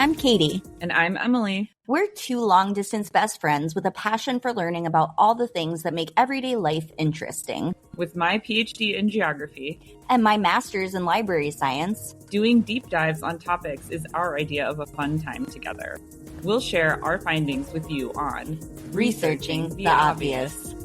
I'm Katie. And I'm Emily. We're two long-distance best friends with a passion for learning about all the things that make everyday life interesting. With my PhD in geography and my master's in library science, doing deep dives on topics is our idea of a fun time together. We'll share our findings with you on Researching the Obvious.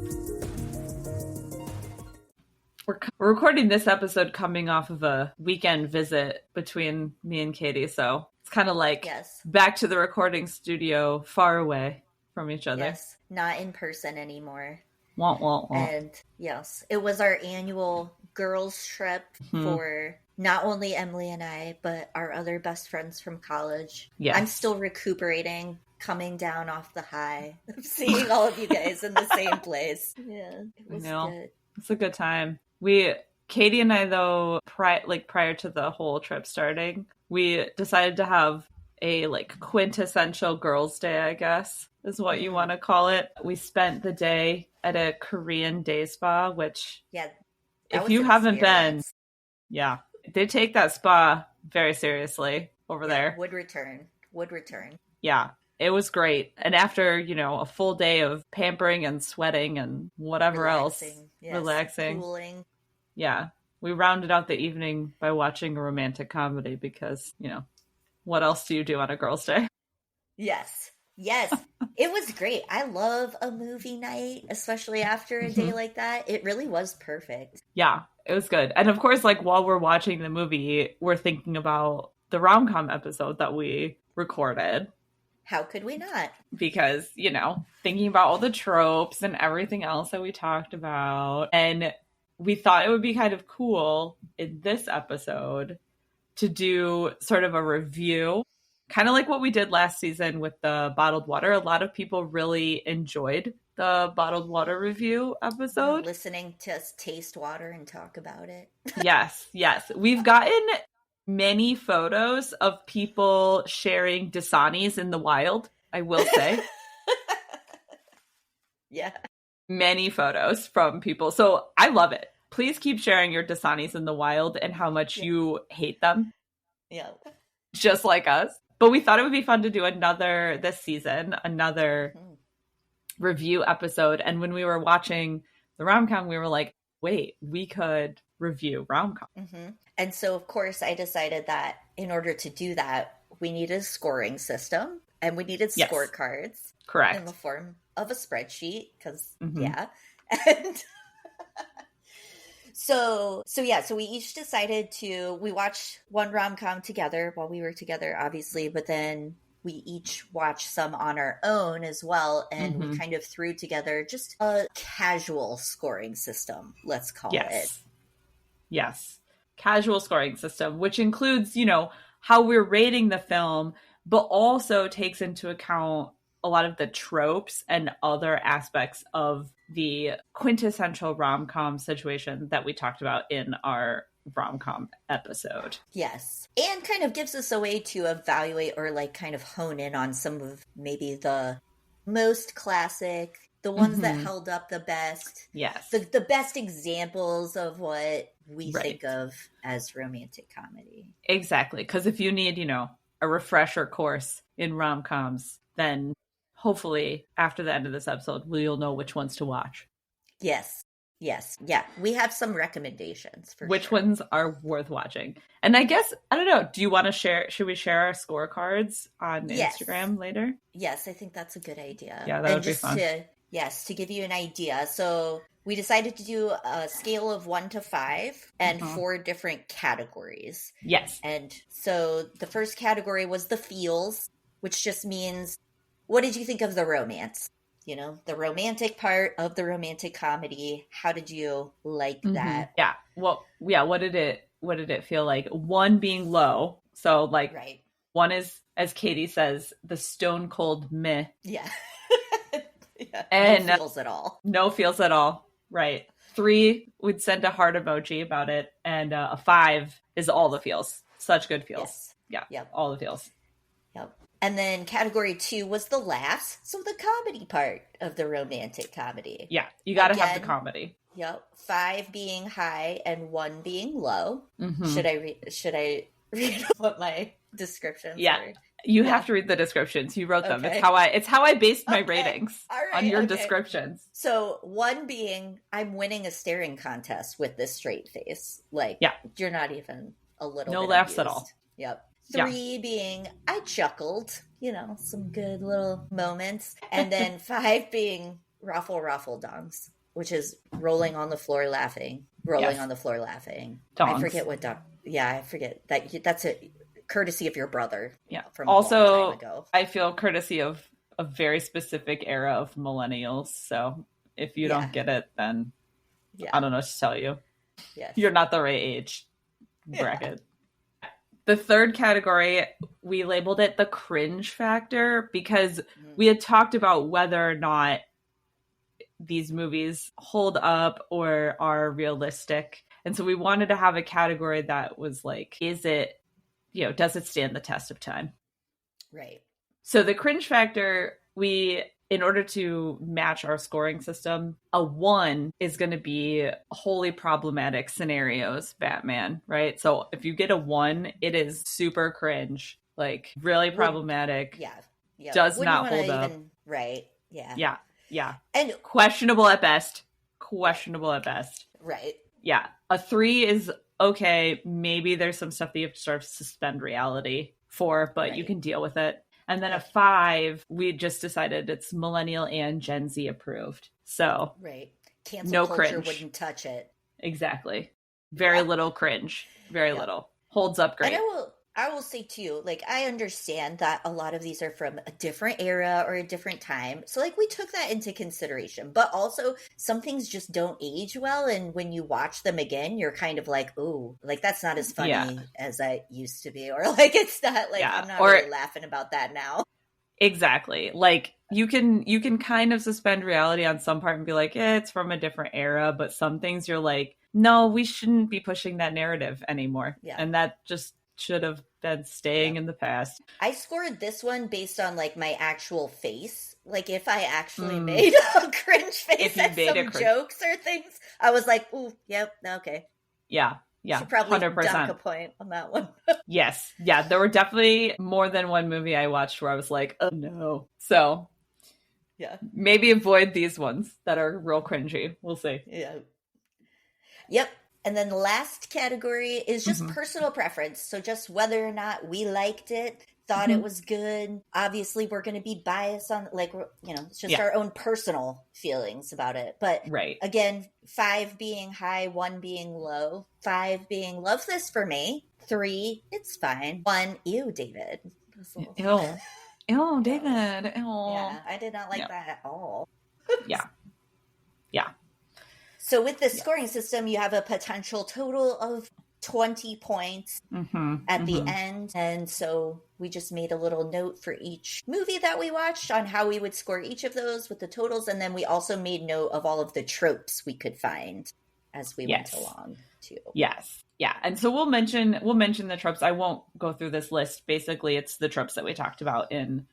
We're recording this episode coming off of a weekend visit between me and Katie, so it's kind of like back to the recording studio far away from each other. Yes, not in person anymore. Wah, wah, wah. And yes, it was our annual girls trip for not only Emily and I, but our other best friends from college. Yes. I'm still recuperating, coming down off the high of seeing all of you guys in the same place. Yeah, it was good. It's a good time. Katie and I, though, prior to the whole trip starting, we decided to have a quintessential girls' day, I guess, is what you want to call it. We spent the day at a Korean day spa, which, if you haven't been, they take that spa very seriously over there. Would return. Yeah, it was great. And after, a full day of pampering and sweating and whatever relaxing, cooling. Yeah, we rounded out the evening by watching a romantic comedy because, what else do you do on a girls' day? Yes. It was great. I love a movie night, especially after a day like that. It really was perfect. Yeah, it was good. And of course, while we're watching the movie, we're thinking about the Rom Com episode that we recorded. How could we not? Because, thinking about all the tropes and everything else that we talked about. And we thought it would be kind of cool in this episode to do sort of a review, kind of like what we did last season with the bottled water. A lot of people really enjoyed the bottled water review episode. Listening to us taste water and talk about it. Yes. We've gotten many photos of people sharing Dasanis in the wild, I will say. Yeah. Many photos from people. So I love it. Please keep sharing your Dasanis in the wild and how much you hate them. Yeah. Just like us. But we thought it would be fun to do another review episode. And when we were watching the rom-com, we were like, wait, we could review rom-com. Mm-hmm. And so, of course, I decided that in order to do that, we needed a scoring system and we needed scorecards. Correct. In the form of a spreadsheet, because, And so we each decided we watched one rom-com together while we were together, obviously, but then we each watched some on our own as well, and we kind of threw together just a casual scoring system, let's call it. Yes. Casual scoring system, which includes, how we're rating the film, but also takes into account a lot of the tropes and other aspects of the quintessential rom-com situation that we talked about in our rom-com episode. Yes. And kind of gives us a way to evaluate or kind of hone in on some of maybe the most classic, the ones that held up the best. Yes. The best examples of what we think of as romantic comedy. Exactly. Because if you need, a refresher course in rom-coms, then hopefully after the end of this episode, you'll know which ones to watch. Yes. Yeah. We have some recommendations for which ones are worth watching. And I guess, I don't know, do you want to should we share our scorecards on Instagram later? Yes, I think that's a good idea. Yeah, that would be fun. To give you an idea. So we decided to do a scale of 1 to 5 and 4 different categories. Yes. And so the first category was the feels, which just means, what did you think of the romance? The romantic part of the romantic comedy. How did you like that? Yeah. Well, yeah. What did it feel like? 1 being low. So 1 is, as Katie says, the stone cold meh. Yeah. Yeah. And no feels at all. No feels at all. Right. 3 would send a heart emoji about it. And a 5 is all the feels. Such good feels. Yes. Yeah. Yep. All the feels. Yep. And then category 2 was the laughs. So the comedy part of the romantic comedy. Yeah. You got to have the comedy. Yep. 5 being high and 1 being low. Mm-hmm. Should I read what my descriptions were? You have to read the descriptions. You wrote them. Okay. It's how I based my Okay. ratings All right, on your okay. descriptions. So 1 being, I'm winning a staring contest with this straight face. Like, you're not even a little no bit laughs abused. at all. Yep. 3 being, I chuckled. You know, some good little moments. And then 5 being raffle dongs, which is rolling on the floor laughing. On the floor laughing. Dongs. I forget what dong. Yeah, I forget that. That's a courtesy of your brother. Yeah. From also, a long time ago. I feel courtesy of a very specific era of millennials. So if you don't get it, then I don't know what to tell you. Yes. You're not the right age bracket. The third category, we labeled it the cringe factor because we had talked about whether or not these movies hold up or are realistic. And so we wanted to have a category that was like, is it, does it stand the test of time? Right. So the cringe factor, in order to match our scoring system, a 1 is going to be wholly problematic scenarios, Batman, right? So if you get a 1, it is super cringe, like really problematic. Yeah. Does not hold up. Right. Yeah. Yeah. And questionable at best. Right. Yeah. A 3 is okay. Maybe there's some stuff that you have to sort of suspend reality for, but you can deal with it. And then a 5, we just decided it's millennial and Gen Z approved. So cancel culture cringe. Wouldn't touch it. Exactly. Very little cringe. Very little. Holds up great. And I will say too, like, I understand that a lot of these are from a different era or a different time. So like we took that into consideration, but also some things just don't age well. And when you watch them again, you're kind of like, oh, like that's not as funny as I used to be. Or like, it's not like, I'm not really laughing about that now. Exactly. Like you can kind of suspend reality on some part and be like, it's from a different era. But some things you're like, no, we shouldn't be pushing that narrative anymore. Yeah. And that just should have been staying in the past. I scored this one based on like my actual face. Like if I actually made a cringe face at some jokes or things, I was like, ooh, yep, okay. Yeah. Should probably 100%. dock a point on that one. Yes. Yeah. There were definitely more than one movie I watched where I was like, oh no. So maybe avoid these ones that are real cringy. We'll see. Yeah. Yep. And then the last category is just personal preference. So just whether or not we liked it, thought it was good. Obviously, we're going to be biased on, like, it's just our own personal feelings about it. But again, 5 being high, 1 being low. 5 being, love this for me. 3, it's fine. 1, ew, David. Ew, David. Ew. Yeah, I did not like that at all. Yeah. So with the scoring system, you have a potential total of 20 points at the end. And so we just made a little note for each movie that we watched on how we would score each of those with the totals. And then we also made note of all of the tropes we could find as we went along too. Yes. Yeah. And so we'll mention the tropes. I won't go through this list. Basically, it's the tropes that we talked about in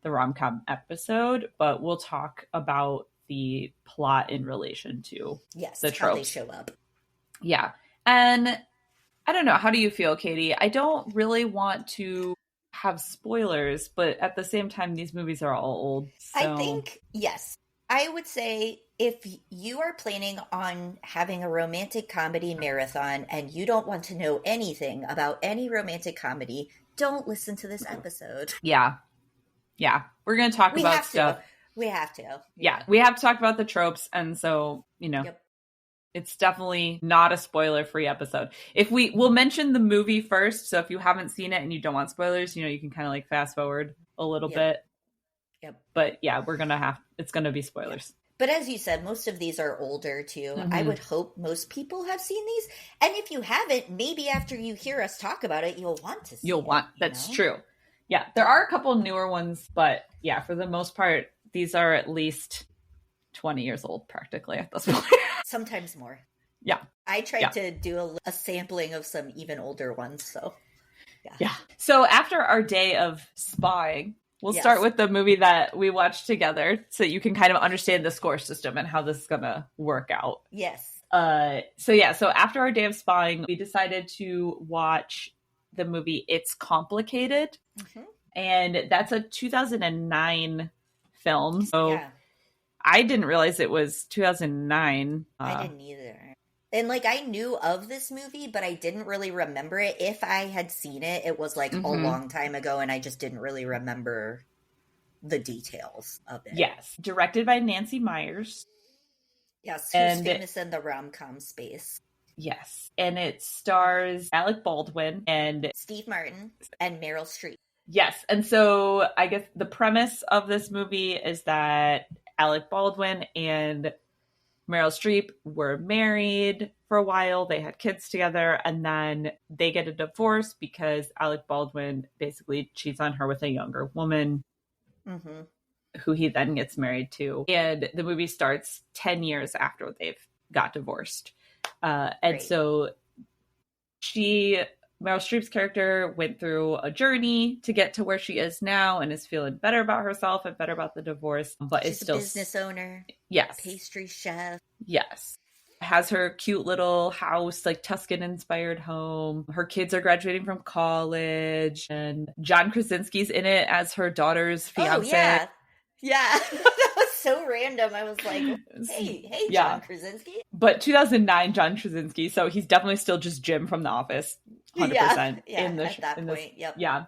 the rom-com episode, but we'll talk about the plot in relation to the tropes. How they show up. Yeah. And I don't know. How do you feel, Katie? I don't really want to have spoilers, but at the same time, these movies are all old. So. I think, yes. I would say if you are planning on having a romantic comedy marathon and you don't want to know anything about any romantic comedy, don't listen to this episode. Yeah. We're going to talk about stuff. We have to. Yeah, we have to talk about the tropes. And so, it's definitely not a spoiler-free episode. We'll mention the movie first. So if you haven't seen it and you don't want spoilers, you can kind of like fast forward a little bit. Yep. But yeah, it's going to be spoilers. But as you said, most of these are older too. I would hope most people have seen these. And if you haven't, maybe after you hear us talk about it, you'll want to see it. That's true. Yeah, there are a couple newer ones, but yeah, for the most part, these are at least 20 years old practically at this point. Sometimes more. Yeah. I tried to do a sampling of some even older ones, so yeah. So after our day of spying, we'll start with the movie that we watched together so you can kind of understand the score system and how this is going to work out. Yes. So after our day of spying, we decided to watch the movie It's Complicated. And that's a 2009 film. So Yeah. I didn't realize it was 2009. I didn't either. And like I knew of this movie, but I didn't really remember it. If I had seen it, it was like a long time ago and I just didn't really remember the details of it. Yes. Directed by Nancy Meyers. Yes, who's famous in the rom-com space. Yes. And it stars Alec Baldwin and Steve Martin and Meryl Streep. Yes. And so I guess the premise of this movie is that Alec Baldwin and Meryl Streep were married for a while. They had kids together, and then they get a divorce because Alec Baldwin basically cheats on her with a younger woman who he then gets married to. And the movie starts 10 years after they've got divorced. And so Meryl Streep's character went through a journey to get to where she is now and is feeling better about herself and better about the divorce, but she's is still a business owner. Yes. Pastry chef. Yes. Has her cute little house, like Tuscan inspired home. Her kids are graduating from college, and John Krasinski's in it as her daughter's fiance. Oh, yeah. Yeah. That was so random. I was like, hey, John Krasinski. But 2009 John Krasinski, so he's definitely still just Jim from The Office. 100% in the at that point. Yep. Yeah.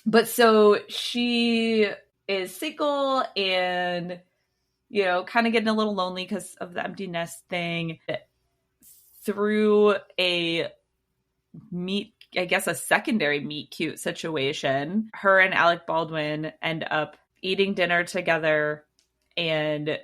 But so she is single and, you know, kind of getting a little lonely because of the empty nest thing. Through a secondary meet cute situation, her and Alec Baldwin end up eating dinner together and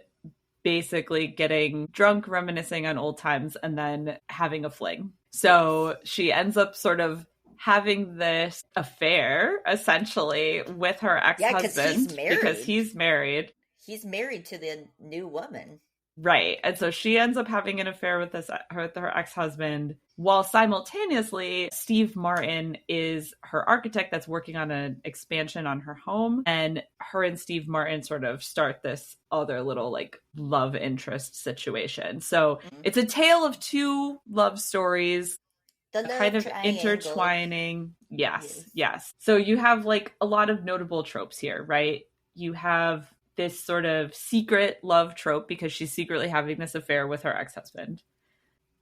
basically getting drunk, reminiscing on old times, and then having a fling. So she ends up sort of having this affair, essentially, with her ex-husband. Because he's married. He's married to the new woman. Right. And so she ends up having an affair with her ex-husband, while simultaneously Steve Martin is her architect that's working on an expansion on her home. And her and Steve Martin sort of start this other little like love interest situation. So it's a tale of two love stories. The kind of intertwining. Yes. So you have like a lot of notable tropes here, right? You have this sort of secret love trope because she's secretly having this affair with her ex-husband.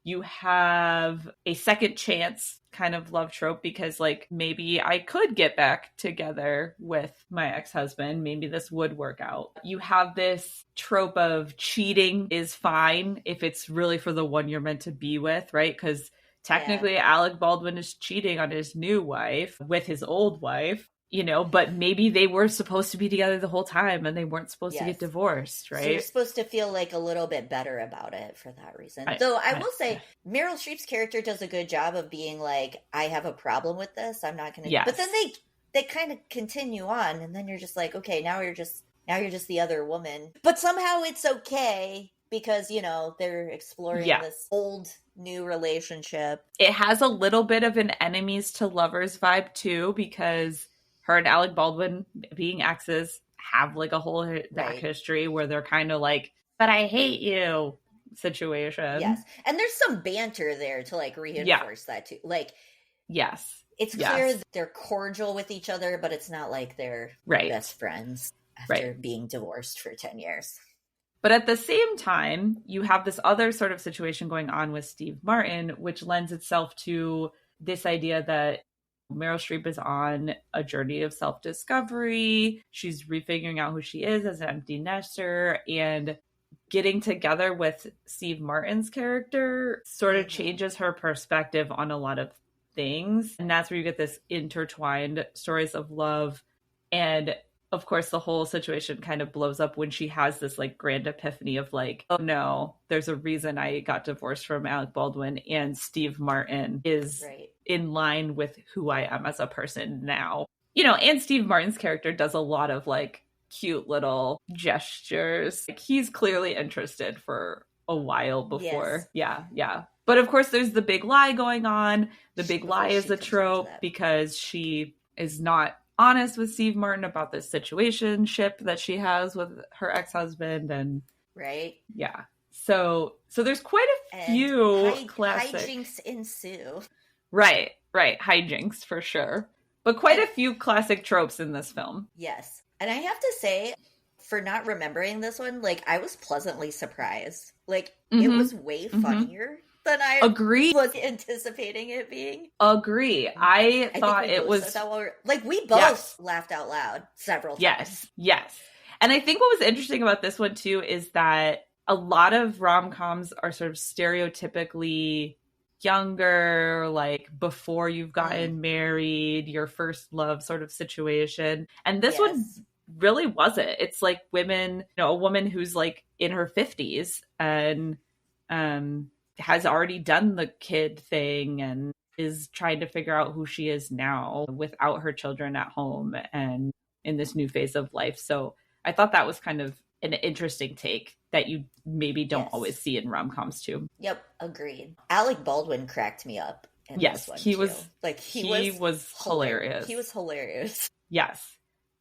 You have a second chance kind of love trope because like maybe I could get back together with my ex-husband. Maybe this would work out. You have this trope of cheating is fine if it's really for the one you're meant to be with, right? Because technically Alec Baldwin is cheating on his new wife with his old wife. You know, but maybe they were supposed to be together the whole time and they weren't supposed to get divorced, right? So you're supposed to feel like a little bit better about it for that reason. Though I will say, Meryl Streep's character does a good job of being like, I have a problem with this. I'm not going to. But then they kind of continue on, and then you're just like, okay, now you're just the other woman. But somehow it's okay because, you know, they're exploring this old new relationship. It has a little bit of an enemies to lovers vibe too, because her and Alec Baldwin, being exes, have like a whole back history where they're kind of like, but I hate you situation. Yes. And there's some banter there to like reinforce that too. Like, it's clear that they're cordial with each other, but it's not like they're best friends after being divorced for 10 years. But at the same time, you have this other sort of situation going on with Steve Martin, which lends itself to this idea that Meryl Streep is on a journey of self-discovery. She's refiguring out who she is as an empty nester, and getting together with Steve Martin's character sort of changes her perspective on a lot of things. And that's where you get this intertwined stories of love. And of course, the whole situation kind of blows up when she has this like grand epiphany of like, oh no, there's a reason I got divorced from Alec Baldwin, and Steve Martin is in line with who I am as a person now. You know, and Steve Martin's character does a lot of like cute little gestures. Like, he's clearly interested for a while before. Yeah. But of course, there's the big lie going on. The big lie is a trope because she is not honest with Steve Martin about this situationship that she has with her ex-husband, and so there's quite a few classic hijinks ensue. Right, hijinks for sure. but quite a few classic tropes in this film. Yes. And I have to say, for not remembering this one, like, I was pleasantly surprised. Like, it was way funnier than I was anticipating it being. Agree. I thought it was... Like, we both laughed out loud several times. Yes. And I think what was interesting about this one, too, is that a lot of rom-coms are sort of stereotypically younger, like before you've gotten married, your first love sort of situation. And this one really wasn't. It's like women, a woman who's like in her 50s and has already done the kid thing and is trying to figure out who she is now without her children at home and in this new phase of life. So I thought that was kind of an interesting take that you maybe don't always see in rom-coms too. Yep, agreed. Alec Baldwin cracked me up in this one, he too. was like he was hilarious. He was hilarious. Yes.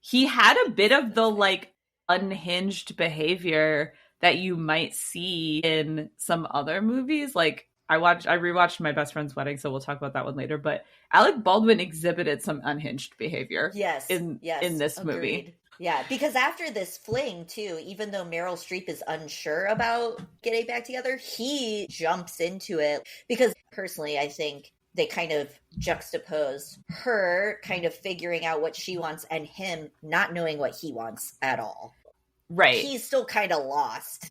He had a bit of the like unhinged behavior that you might see in some other movies. Like I rewatched My Best Friend's Wedding, so we'll talk about that one later, but Alec Baldwin exhibited some unhinged behavior in this movie. Yeah, because after this fling, too, even though Meryl Streep is unsure about getting back together, he jumps into it. Because personally, I think they kind of juxtapose her kind of figuring out what she wants and him not knowing what he wants at all. Right. He's still kind of lost.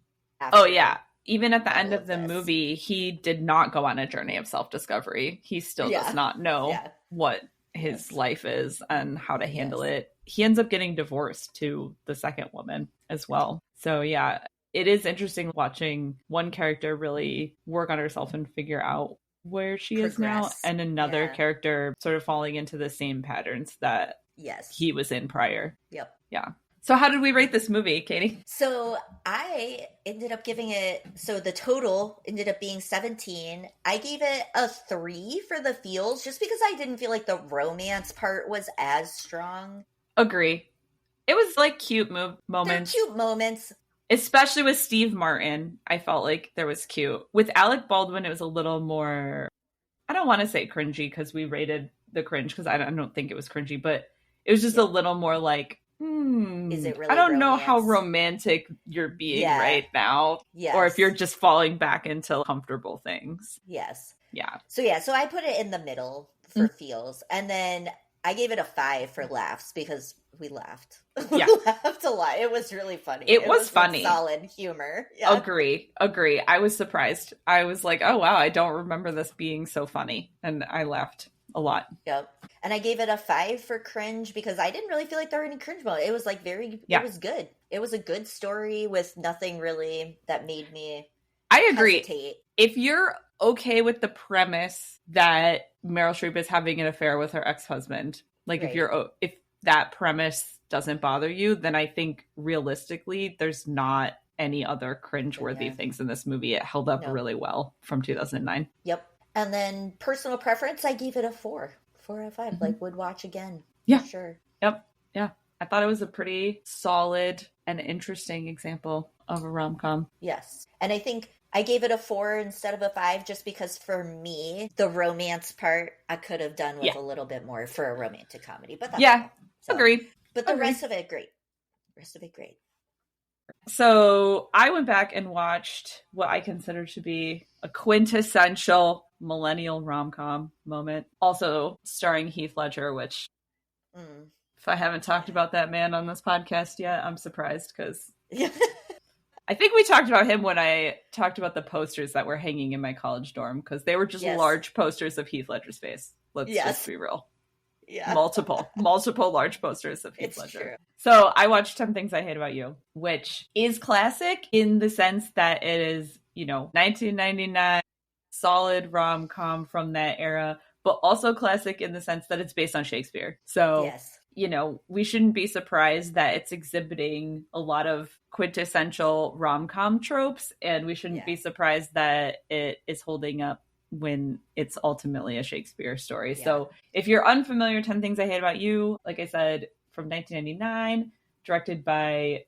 Even at the end of the movie, he did not go on a journey of self-discovery. He still does not know what his life is and how to handle it. He ends up getting divorced to the second woman as well. So yeah, it is interesting watching one character really work on herself and figure out where she is now, and another character sort of falling into the same patterns that he was in prior. Yep. Yeah. So how did we rate this movie, Katie? So I ended up giving it, so the total ended up being 17. I gave it a 3 for the feels, just because I didn't feel like the romance part was as strong. Agree. It was like cute moments. They're cute moments. Especially with Steve Martin, I felt like there was cute. With Alec Baldwin, it was a little more, I don't want to say cringy because we rated the cringe because I don't think it was cringy, but it was just a little more like, is it really I don't know how romantic you're being right now. Yes. Or if you're just falling back into comfortable things. Yes. Yeah. So I put it in the middle for feels. And then I gave it a 5 for laughs because we laughed. Yeah. We laughed a lot. It was really funny. It was funny. Like solid humor. Yeah. Agree. I was surprised. I was like, oh wow, I don't remember this being so funny. And I laughed a lot. Yep. And I gave it a 5 for cringe because I didn't really feel like there were any cringe moments. It was like it was good. It was a good story with nothing really that made me I agree. hesitate. If you're okay with the premise that Meryl Streep is having an affair with her ex-husband, like if that premise doesn't bother you, then I think realistically there's not any other cringeworthy things in this movie. It held up really well from 2009. Yep. And then personal preference, I gave it a 4 out of 5. Like, would watch again. Yeah. For sure. Yep. Yeah. I thought it was a pretty solid and interesting example of a rom-com. Yes. And I think I gave it a 4 instead of a 5 just because for me, the romance part, I could have done with a little bit more for a romantic comedy. But that's agreed. But the rest of it, great. So I went back and watched what I consider to be a quintessential millennial rom-com moment. Also starring Heath Ledger, which if I haven't talked about that man on this podcast yet, I'm surprised because I think we talked about him when I talked about the posters that were hanging in my college dorm because they were just large posters of Heath Ledger's face. Let's just be real. Yeah. Multiple large posters of Heath Ledger. True. So I watched 10 Things I Hate About You, which is classic in the sense that it is, 1999 solid rom-com from that era, but also classic in the sense that it's based on Shakespeare. So, we shouldn't be surprised that it's exhibiting a lot of quintessential rom-com tropes, and we shouldn't be surprised that it is holding up when it's ultimately a Shakespeare story. So if you're unfamiliar, 10 Things I Hate About You, like I said, from 1999, directed by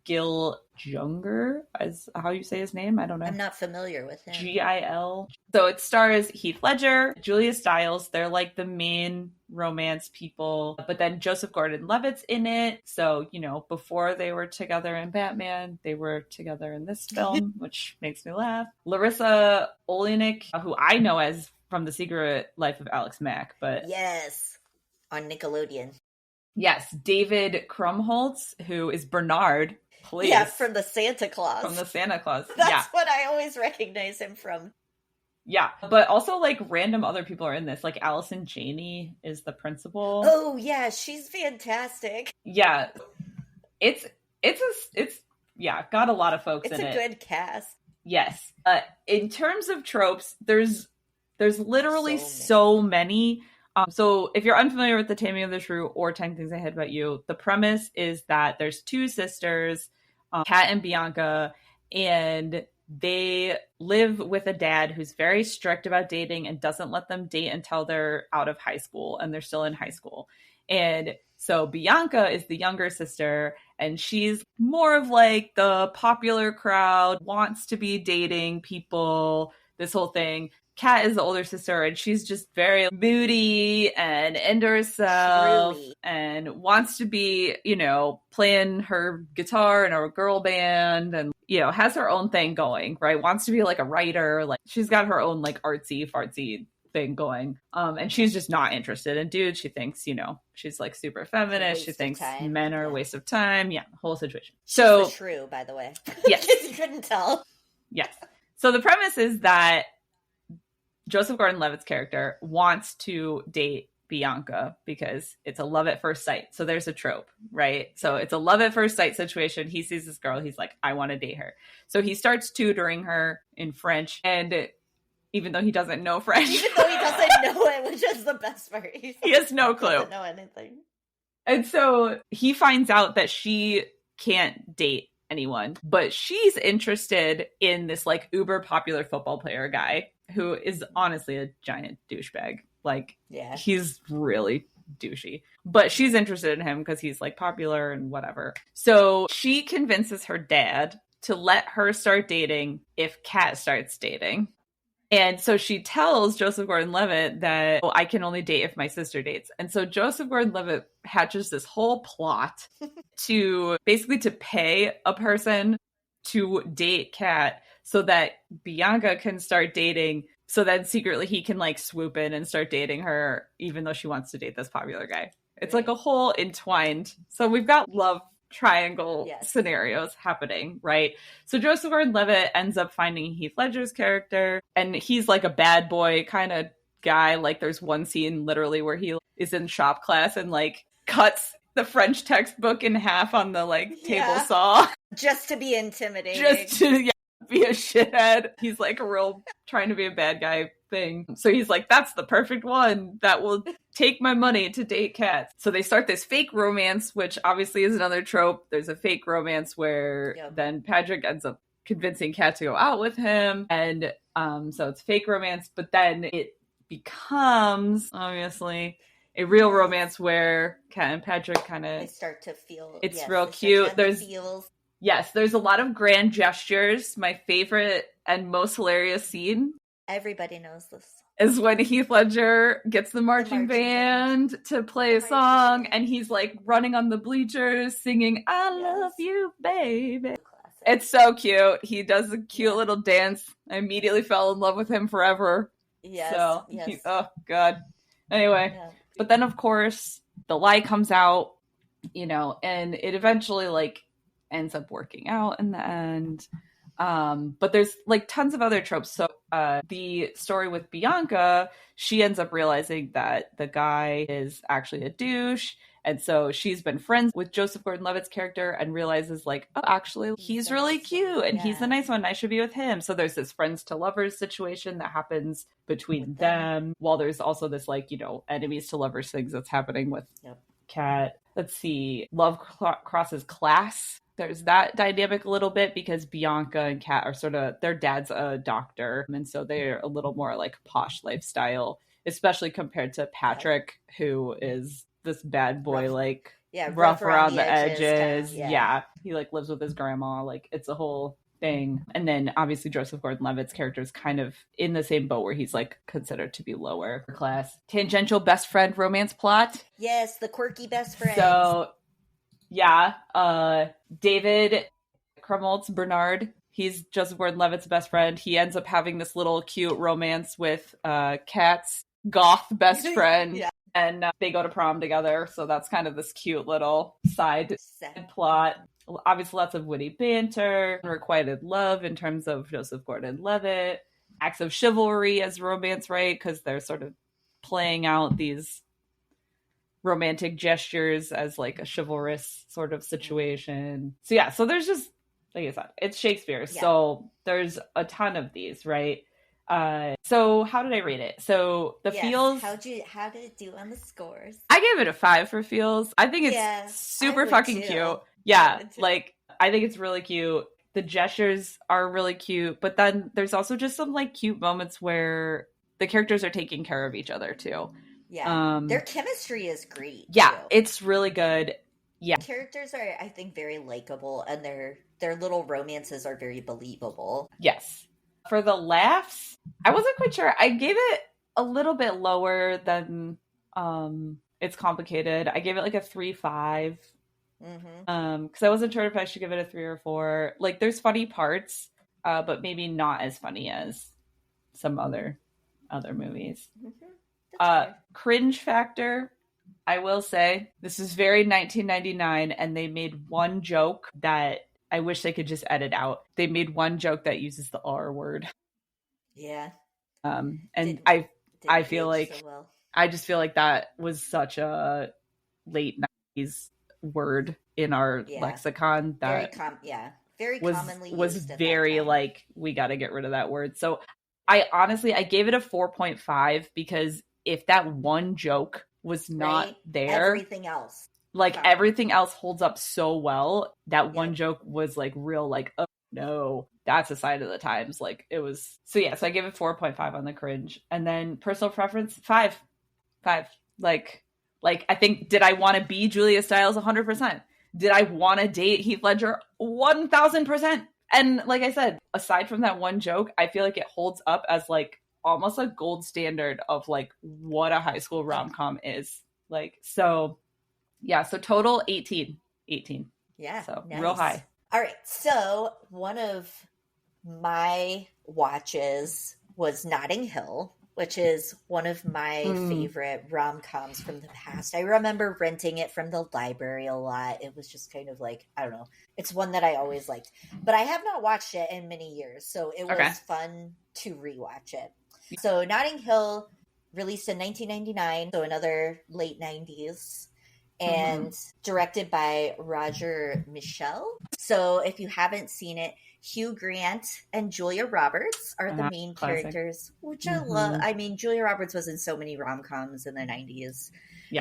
Gil Junger, is how you say his name. I don't know. I'm not familiar with him. Gil. So it stars Heath Ledger, Julia Stiles. They're like the main romance people. But then Joseph Gordon-Levitt's in it. So, you know, before they were together in Batman, they were together in this film, which makes me laugh. Larissa Oleynik, who I know as from The Secret Life of Alex Mack, but yes, on Nickelodeon. Yes, David Krumholtz, who is Bernard. Please. Yeah, from the Santa Claus. From the Santa Claus. That's what I always recognize him from. Yeah, but also like random other people are in this. Like Allison Janney is the principal. Oh yeah, she's fantastic. Yeah, it's got a lot of folks in it. It's a good cast. Yes. In terms of tropes, there's literally so many. So if you're unfamiliar with The Taming of the Shrew or 10 Things I Hate About You, the premise is that there's two sisters, Kat and Bianca, and they live with a dad who's very strict about dating and doesn't let them date until they're out of high school and they're still in high school. And so Bianca is the younger sister, and she's more of like the popular crowd, wants to be dating people, this whole thing. Kat is the older sister, and she's just very moody and into herself and wants to be, you know, playing her guitar in a girl band and, you know, has her own thing going, right? Wants to be like a writer. Like she's got her own like artsy fartsy thing going. And she's just not interested in dudes. She thinks, you know, she's like super feminist. She thinks men are a waste of time. Yeah, whole situation. So true, by the way. Yes. You couldn't tell. Yes. So the premise is that Joseph Gordon-Levitt's character wants to date Bianca because it's a love at first sight. So there's a trope, right? So it's a love at first sight situation. He sees this girl. He's like, I want to date her. So he starts tutoring her in French. And even though he doesn't know French. Even though he doesn't know it, which is the best part. He has no clue. Doesn't know anything. And so he finds out that she can't date anyone, but she's interested in this like uber popular football player guy who is honestly a giant douchebag. Like, yeah, he's really douchey, but she's interested in him because he's like popular and whatever. So she convinces her dad to let her start dating if Kat starts dating. And so she tells Joseph Gordon-Levitt that, oh, I can only date if my sister dates. And so Joseph Gordon-Levitt hatches this whole plot to basically to pay a person to date Kat so that Bianca can start dating. So then secretly he can like swoop in and start dating her, even though she wants to date this popular guy. It's like a whole entwined. So we've got love triangle scenarios happening, right? So Joseph Gordon-Levitt ends up finding Heath Ledger's character, and he's like a bad boy kind of guy. Like there's one scene literally where he is in shop class and like cuts the French textbook in half on the like table saw. Just to be intimidating. Just to be a shithead. He's like a real trying to be a bad guy thing. So he's like, that's the perfect one that will take my money to date Kat. So they start this fake romance, which obviously is another trope. There's a fake romance where then Patrick ends up convincing Kat to go out with him. And so it's fake romance, but then it becomes obviously a real romance where Kat and Patrick kind of start to feel it's real cute. There's a lot of grand gestures. My favorite and most hilarious scene, everybody knows this, is when Heath Ledger gets the marching band to play a song, and he's like running on the bleachers singing "I love you, baby." Classic. It's so cute. He does a cute little dance. I immediately fell in love with him forever. Yes. So, oh god. Anyway, but then of course the lie comes out, you know, and it eventually like ends up working out in the end. But there's like tons of other tropes. So the story with Bianca, she ends up realizing that the guy is actually a douche. And so she's been friends with Joseph Gordon-Levitt's character and realizes like, oh, actually he's really cute and he's the nice one. I should be with him. So there's this friends to lovers situation that happens between them, while there's also this like, you know, enemies to lovers things that's happening with Kat. Let's see. Love crosses class. There's that dynamic a little bit because Bianca and Kat are sort of, their dad's a doctor. And so they're a little more like posh lifestyle, especially compared to Patrick, who is this bad boy, like Yeah, rough around the edges. Kind of, edges. Yeah. He like lives with his grandma. Like it's a whole thing. And then obviously Joseph Gordon-Levitt's character is kind of in the same boat where he's like considered to be lower class. Tangential best friend romance plot. Yes, the quirky best friends. So yeah, David Krumholtz Bernard, he's Joseph Gordon-Levitt's best friend. He ends up having this little cute romance with Kat's goth best friend. Yeah. And they go to prom together. So that's kind of this cute little side plot. Obviously, lots of witty banter, unrequited love in terms of Joseph Gordon-Levitt, acts of chivalry as romance, right? Because they're sort of playing out these romantic gestures as like a chivalrous sort of situation. So yeah, so there's just, like I said, it's Shakespeare. Yeah. So there's a ton of these, right? So how did I rate it? So the feels. How did it do on the scores? I gave it a 5 for feels. I think it's super fucking cute. Yeah, like I think it's really cute. The gestures are really cute, but then there's also just some like cute moments where the characters are taking care of each other too. Yeah, their chemistry is great. Yeah, too. It's really good. Yeah, the characters are, I think, very likable, and their little romances are very believable. Yes. For the laughs, I wasn't quite sure. I gave it a little bit lower than It's Complicated. I gave it like a 3.5. Because I wasn't sure if I should give it a 3 or 4. Like, there's funny parts, but maybe not as funny as some other movies. Cringe factor, I will say, this is very 1999, and they made one joke that I wish they could just edit out. They made one joke that uses the R word. Yeah. And I feel like so well. I just feel like that was such a late 90s word in our lexicon that very commonly used was very like, we got to get rid of that word. So I gave it a 4.5 because if that one joke was not there, everything else. Like everything else holds up so well. That one joke was like real, like, oh no, that's a sign of the times. Like it was. So yeah, so I gave it 4.5 on the cringe. And then personal preference, 5. Like I think, did I want to be Julia Stiles 100%? Did I want to date Heath Ledger 1000%? And like I said, aside from that one joke, I feel like it holds up as like almost a gold standard of like what a high school rom-com is. Like, so yeah, so total 18. Yeah. So nice. Real high. All right. So one of my watches was Notting Hill, which is one of my favorite rom-coms from the past. I remember renting it from the library a lot. It was just kind of like, I don't know. It's one that I always liked. But I have not watched it in many years, so it was fun to rewatch it. So Notting Hill, released in 1999, so another late 90s. And directed by Roger Michell. So if you haven't seen it, Hugh Grant and Julia Roberts are the main characters, which I love. I mean, Julia Roberts was in so many rom-coms in the 90s,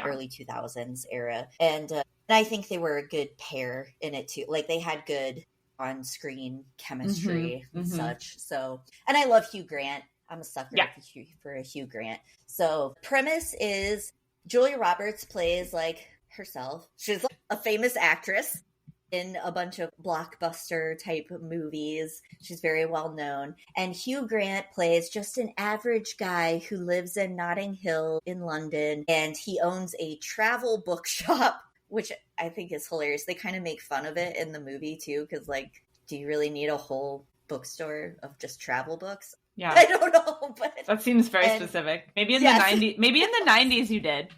early 2000s era. And I think they were a good pair in it too. Like they had good on-screen chemistry and such. So, and I love Hugh Grant. I'm a sucker for a Hugh Grant. So premise is Julia Roberts plays like herself. She's a famous actress in a bunch of blockbuster type movies. She's very well known. And Hugh Grant plays just an average guy who lives in Notting Hill in London, and he owns a travel bookshop, which I think is hilarious. They kind of make fun of it in the movie too, because like, do you really need a whole bookstore of just travel books? Yeah, I don't know, but that seems very specific. Maybe in the 90s. Maybe in the 90s you did.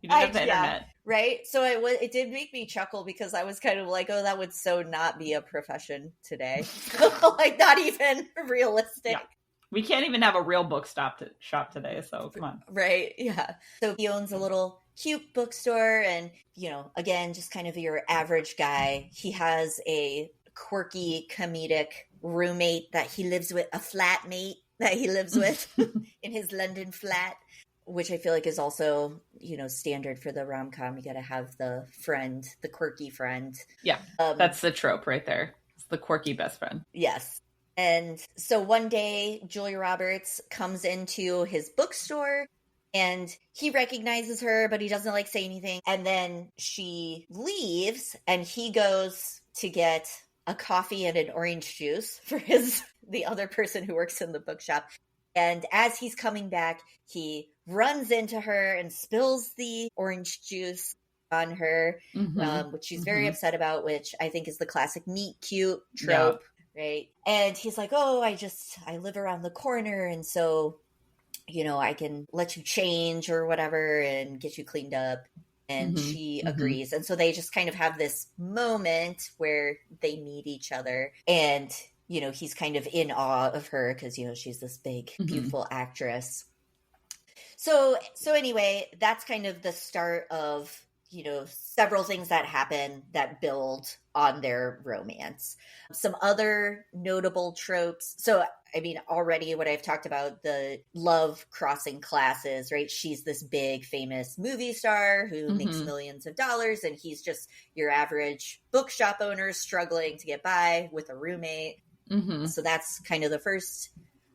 You didn't have the internet. Right? So it did make me chuckle because I was kind of like, oh, that would so not be a profession today. Like, not even realistic. Yeah. We can't even have a real book shop today, so come on. Right, yeah. So he owns a little cute bookstore and, you know, again, just kind of your average guy. He has a quirky, comedic roommate that he lives with, a flatmate that he lives with in his London flat, which I feel like is also, you know, standard for the rom-com. You got to have the friend, the quirky friend. Yeah, that's the trope right there. It's the quirky best friend. Yes. And so one day, Julia Roberts comes into his bookstore And he recognizes her, but he doesn't like say anything. And then she leaves and he goes to get a coffee and an orange juice for the other person who works in the bookshop. And as he's coming back, he runs into her and spills the orange juice on her, which she's very upset about, which I think is the classic meet cute trope, right? And he's like, oh, I live around the corner. And so, I can let you change or whatever and get you cleaned up. And she agrees. And so they just kind of have this moment where they meet each other. And, he's kind of in awe of her because, she's this big, beautiful actress. So anyway, that's kind of the start of, several things that happen that build on their romance. Some other notable tropes. So, I mean, already what I've talked about, the love crossing classes, right? She's this big, famous movie star who makes millions of dollars, and he's just your average bookshop owner struggling to get by with a roommate. So that's kind of the first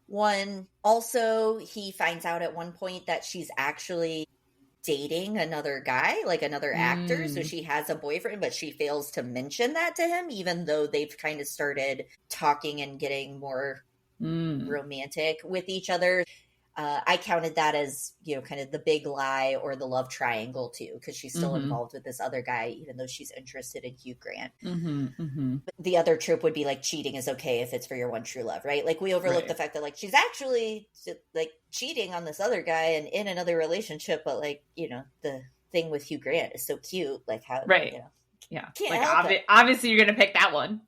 one. Also, he finds out at one point that she's actually dating another guy, like another actor. So she has a boyfriend, but she fails to mention that to him, even though they've kind of started talking and getting more romantic with each other. I counted that as, kind of the big lie or the love triangle too, because she's still involved with this other guy, even though she's interested in Hugh Grant. But the other trope would be like cheating is okay if it's for your one true love, right? Like we overlook the fact that like she's actually like cheating on this other guy and in another relationship, but like, the thing with Hugh Grant is so cute. Like how, yeah. Can't like help it. obviously you're going to pick that one.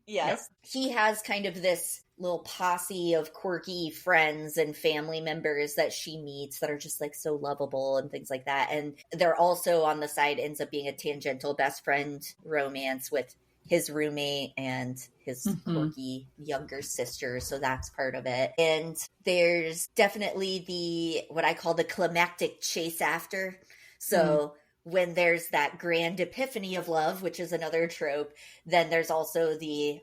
Yes. He has kind of this little posse of quirky friends and family members that she meets that are just like so lovable and things like that. And they're also on the side ends up being a tangential best friend romance with his roommate and his quirky younger sister. So that's part of it. And there's definitely what I call the climactic chase after. So when there's that grand epiphany of love, which is another trope, then there's also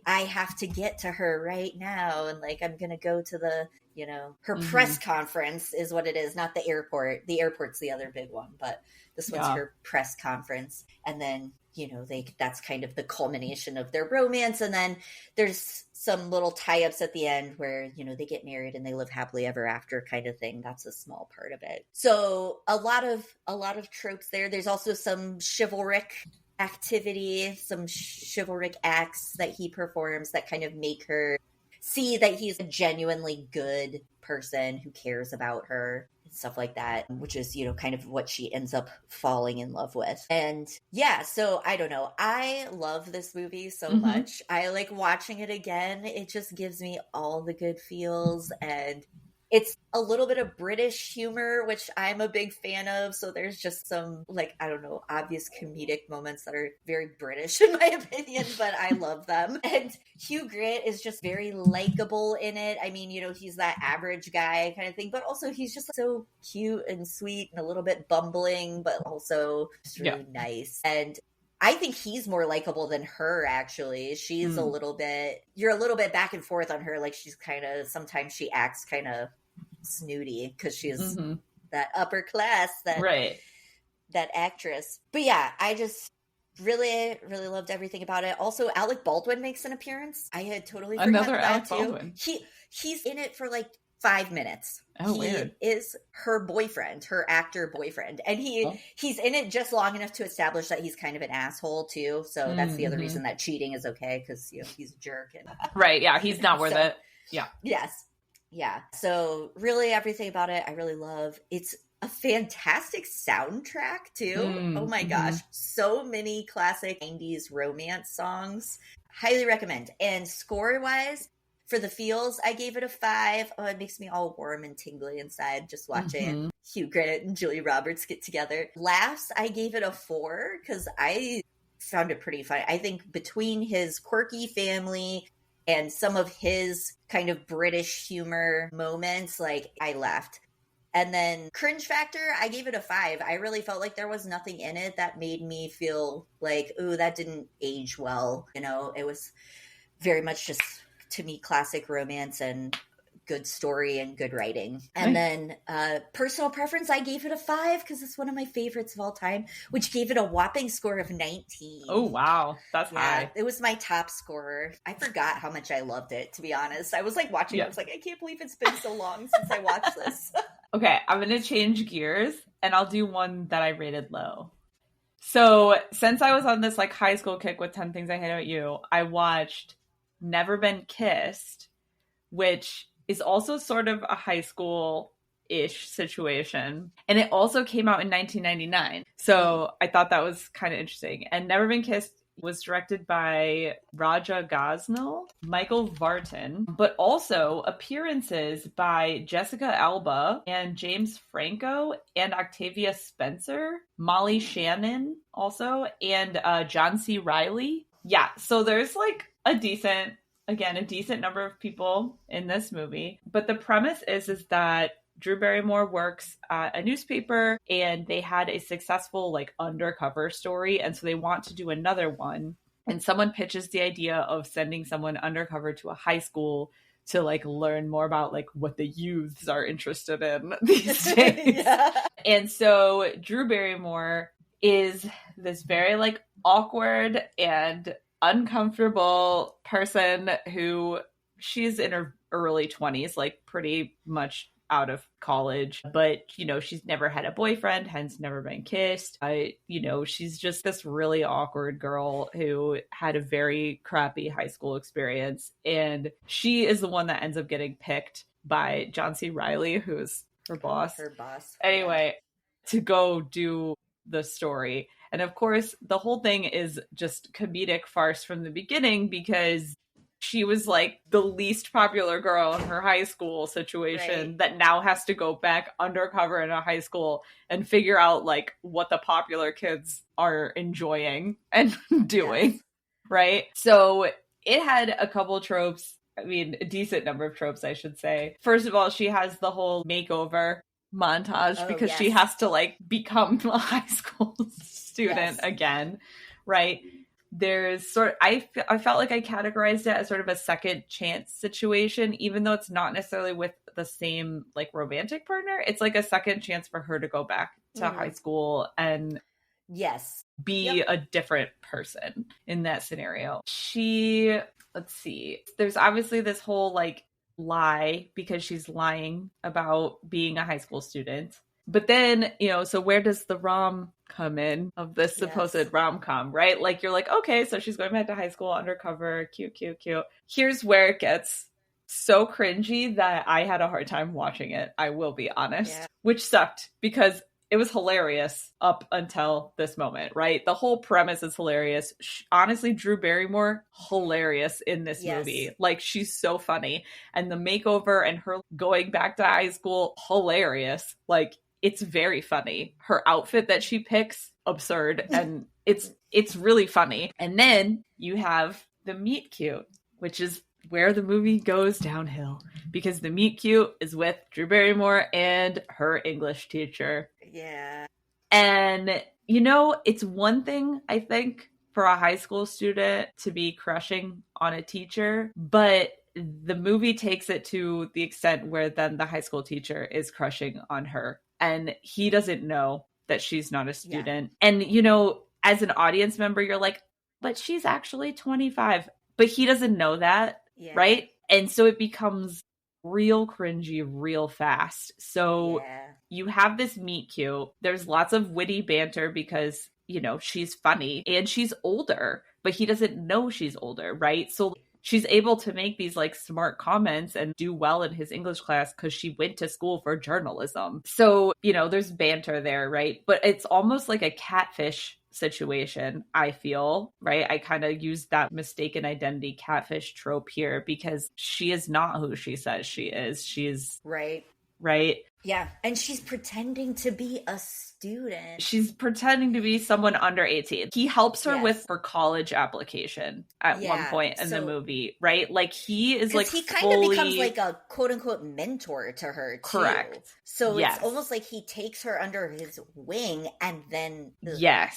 I have to get to her right now. And like, I'm going to go to the, her press conference is what it is, not the airport. The airport's the other big one, but this one's her press conference. And then, that's kind of the culmination of their romance. And then there's some little tie-ups at the end where, they get married and they live happily ever after kind of thing. That's a small part of it. So a lot of tropes there. There's also some chivalric activity, some chivalric acts that he performs that kind of make her see that he's a genuinely good person who cares about her and stuff like that, which is, kind of what she ends up falling in love with. And yeah, so I don't know. I love this movie so much. I like watching it again. It just gives me all the good feels, and it's a little bit of British humor, which I'm a big fan of. So there's just some, like, I don't know, obvious comedic moments that are very British in my opinion, but I love them. And Hugh Grant is just very likable in it. I mean, he's that average guy kind of thing, but also he's just so cute and sweet and a little bit bumbling, but also just really nice. And I think he's more likable than her, actually. She's you're a little bit back and forth on her. Like she's sometimes she acts kind of snooty because she's that upper class, that actress. But yeah, I just really, really loved everything about it. Also, Alec Baldwin makes an appearance. I had totally forgotten Another that Alec too. Baldwin. He's in it for like 5 minutes. Oh, weird. He is her boyfriend, her actor boyfriend. And he's in it just long enough to establish that he's kind of an asshole too. So that's the other reason that cheating is okay, because he's a jerk. And right, yeah, he's not worth it. Yeah. Yes. Yeah. So really everything about it I really love. It's a fantastic soundtrack too. Oh my gosh. So many classic 90s romance songs. Highly recommend. And score-wise, for the feels, I gave it a 5. Oh, it makes me all warm and tingly inside just watching Hugh Grant and Julia Roberts get together. Laughs, I gave it a 4 because I found it pretty funny. I think between his quirky family and some of his kind of British humor moments, like I laughed. And then cringe factor, I gave it a 5. I really felt like there was nothing in it that made me feel like, ooh, that didn't age well. It was very much just, to me, classic romance and good story and good writing. And then personal preference, I gave it a 5 because it's one of my favorites of all time, which gave it a whopping score of 19. Oh, wow. That's high. It was my top scorer. I forgot how much I loved it, to be honest. I was like watching it. I was like, I can't believe it's been so long since I watched this. Okay, I'm going to change gears and I'll do one that I rated low. So since I was on this like high school kick with 10 Things I Hate About You, I watched Never Been Kissed, which is also sort of a high school-ish situation. And it also came out in 1999. So I thought that was kind of interesting. And Never Been Kissed was directed by Raja Gosnell, Michael Vartan, but also appearances by Jessica Alba and James Franco and Octavia Spencer, Molly Shannon also, and John C. Reilly. Yeah, so there's like a decent number of people in this movie. But the premise is that Drew Barrymore works at a newspaper and they had a successful like undercover story. And so they want to do another one. And someone pitches the idea of sending someone undercover to a high school to like learn more about like what the youths are interested in these days. And so Drew Barrymore is this very like awkward and uncomfortable person who she's in her early 20s, like pretty much out of college, but you know, she's never had a boyfriend, hence never been kissed. You know, she's just this really awkward girl who had a very crappy high school experience, and she is the one that ends up getting picked by John C. Reilly, who's her boss. Anyway, to go do the story. And of course, the whole thing is just comedic farce from the beginning because she was like the least popular girl in her high school situation that now has to go back undercover in a high school and figure out like what the popular kids are enjoying and doing. Right. So it had a couple tropes. I mean, a decent number of tropes, I should say. First of all, she has the whole makeover montage because she has to like become a high school student again. Right. There's sort of, I felt like I categorized it as sort of a second chance situation, even though it's not necessarily with the same like romantic partner. It's like a second chance for her to go back to high school and be a different person in that scenario. Let's see, there's obviously this whole like lie because she's lying about being a high school student. But then, you know, so where does the rom come in of this supposed rom-com, right? Like, you're like, okay, so she's going back to high school, undercover, cute. Here's where it gets so cringy that I had a hard time watching it, I will be honest, which sucked because it was hilarious up until this moment, right? The whole premise is hilarious. Honestly, Drew Barrymore, hilarious in this movie. Like, she's so funny. And the makeover and her going back to high school, hilarious. Like, it's very funny. Her outfit that she picks, absurd. And it's really funny. And then you have the meet cute, which is where the movie goes downhill. Because the meet cute is with Drew Barrymore and her English teacher. Yeah. And, you know, it's one thing, I think, for a high school student to be crushing on a teacher. But the movie takes it to the extent where then the high school teacher is crushing on her. And he doesn't know that she's not a student. Yeah. And, you know, as an audience member, you're like, but she's actually 25. But he doesn't know that, right? And so it becomes real cringy real fast. So you have this meet cute. There's lots of witty banter because, you know, she's funny and she's older, but he doesn't know she's older, right? So she's able to make these like smart comments and do well in his English class because she went to school for journalism. So, you know, there's banter there, right? But it's almost like a catfish situation, I feel, right? I kind of used that mistaken identity catfish trope here because she is not who she says she is. She's right. Yeah. And she's pretending to be a student. She's pretending to be someone under 18. He helps her with her college application at one point in the movie, right? Like he is like he kind of becomes like a quote unquote mentor to her too. Correct. So it's almost like he takes her under his wing and then Yeah.